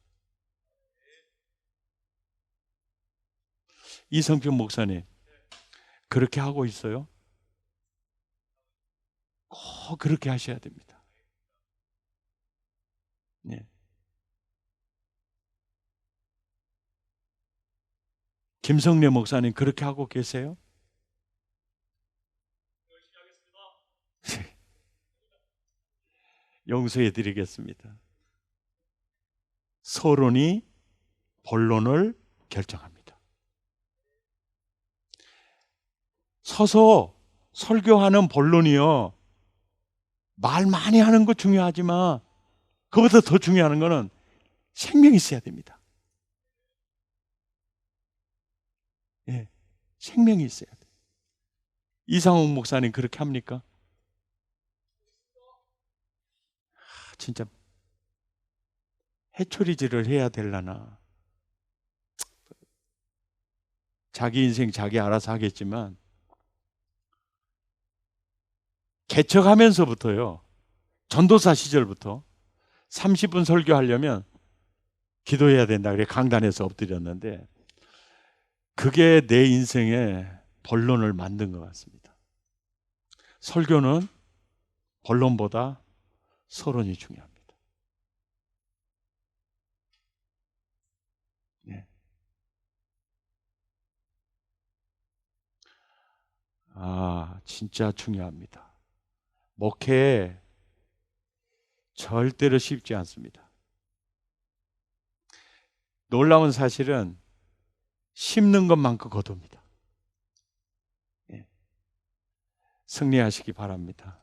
이성평 목사님, 그렇게 하고 있어요? 꼭 그렇게 하셔야 됩니다. 네. 김성래 목사님, 그렇게 하고 계세요? 용서해 드리겠습니다. 서론이 본론을 결정합니다. 서서 설교하는 본론이요, 말 많이 하는 거 중요하지만 그보다 더 중요한 거는 생명이 있어야 됩니다. 예, 생명이 있어야 돼요. 이상욱 목사님 그렇게 합니까? 진짜 해초리질을 해야 되려나. 자기 인생 자기 알아서 하겠지만 개척하면서부터요, 전도사 시절부터 30분 설교하려면 기도해야 된다 그래 강단에서 엎드렸는데, 그게 내 인생의 본론을 만든 것 같습니다. 설교는 본론보다 서론이 중요합니다. 네. 진짜 중요합니다. 목회 절대로 쉽지 않습니다. 놀라운 사실은 심는 것만큼 거둡니다. 예. 승리하시기 바랍니다.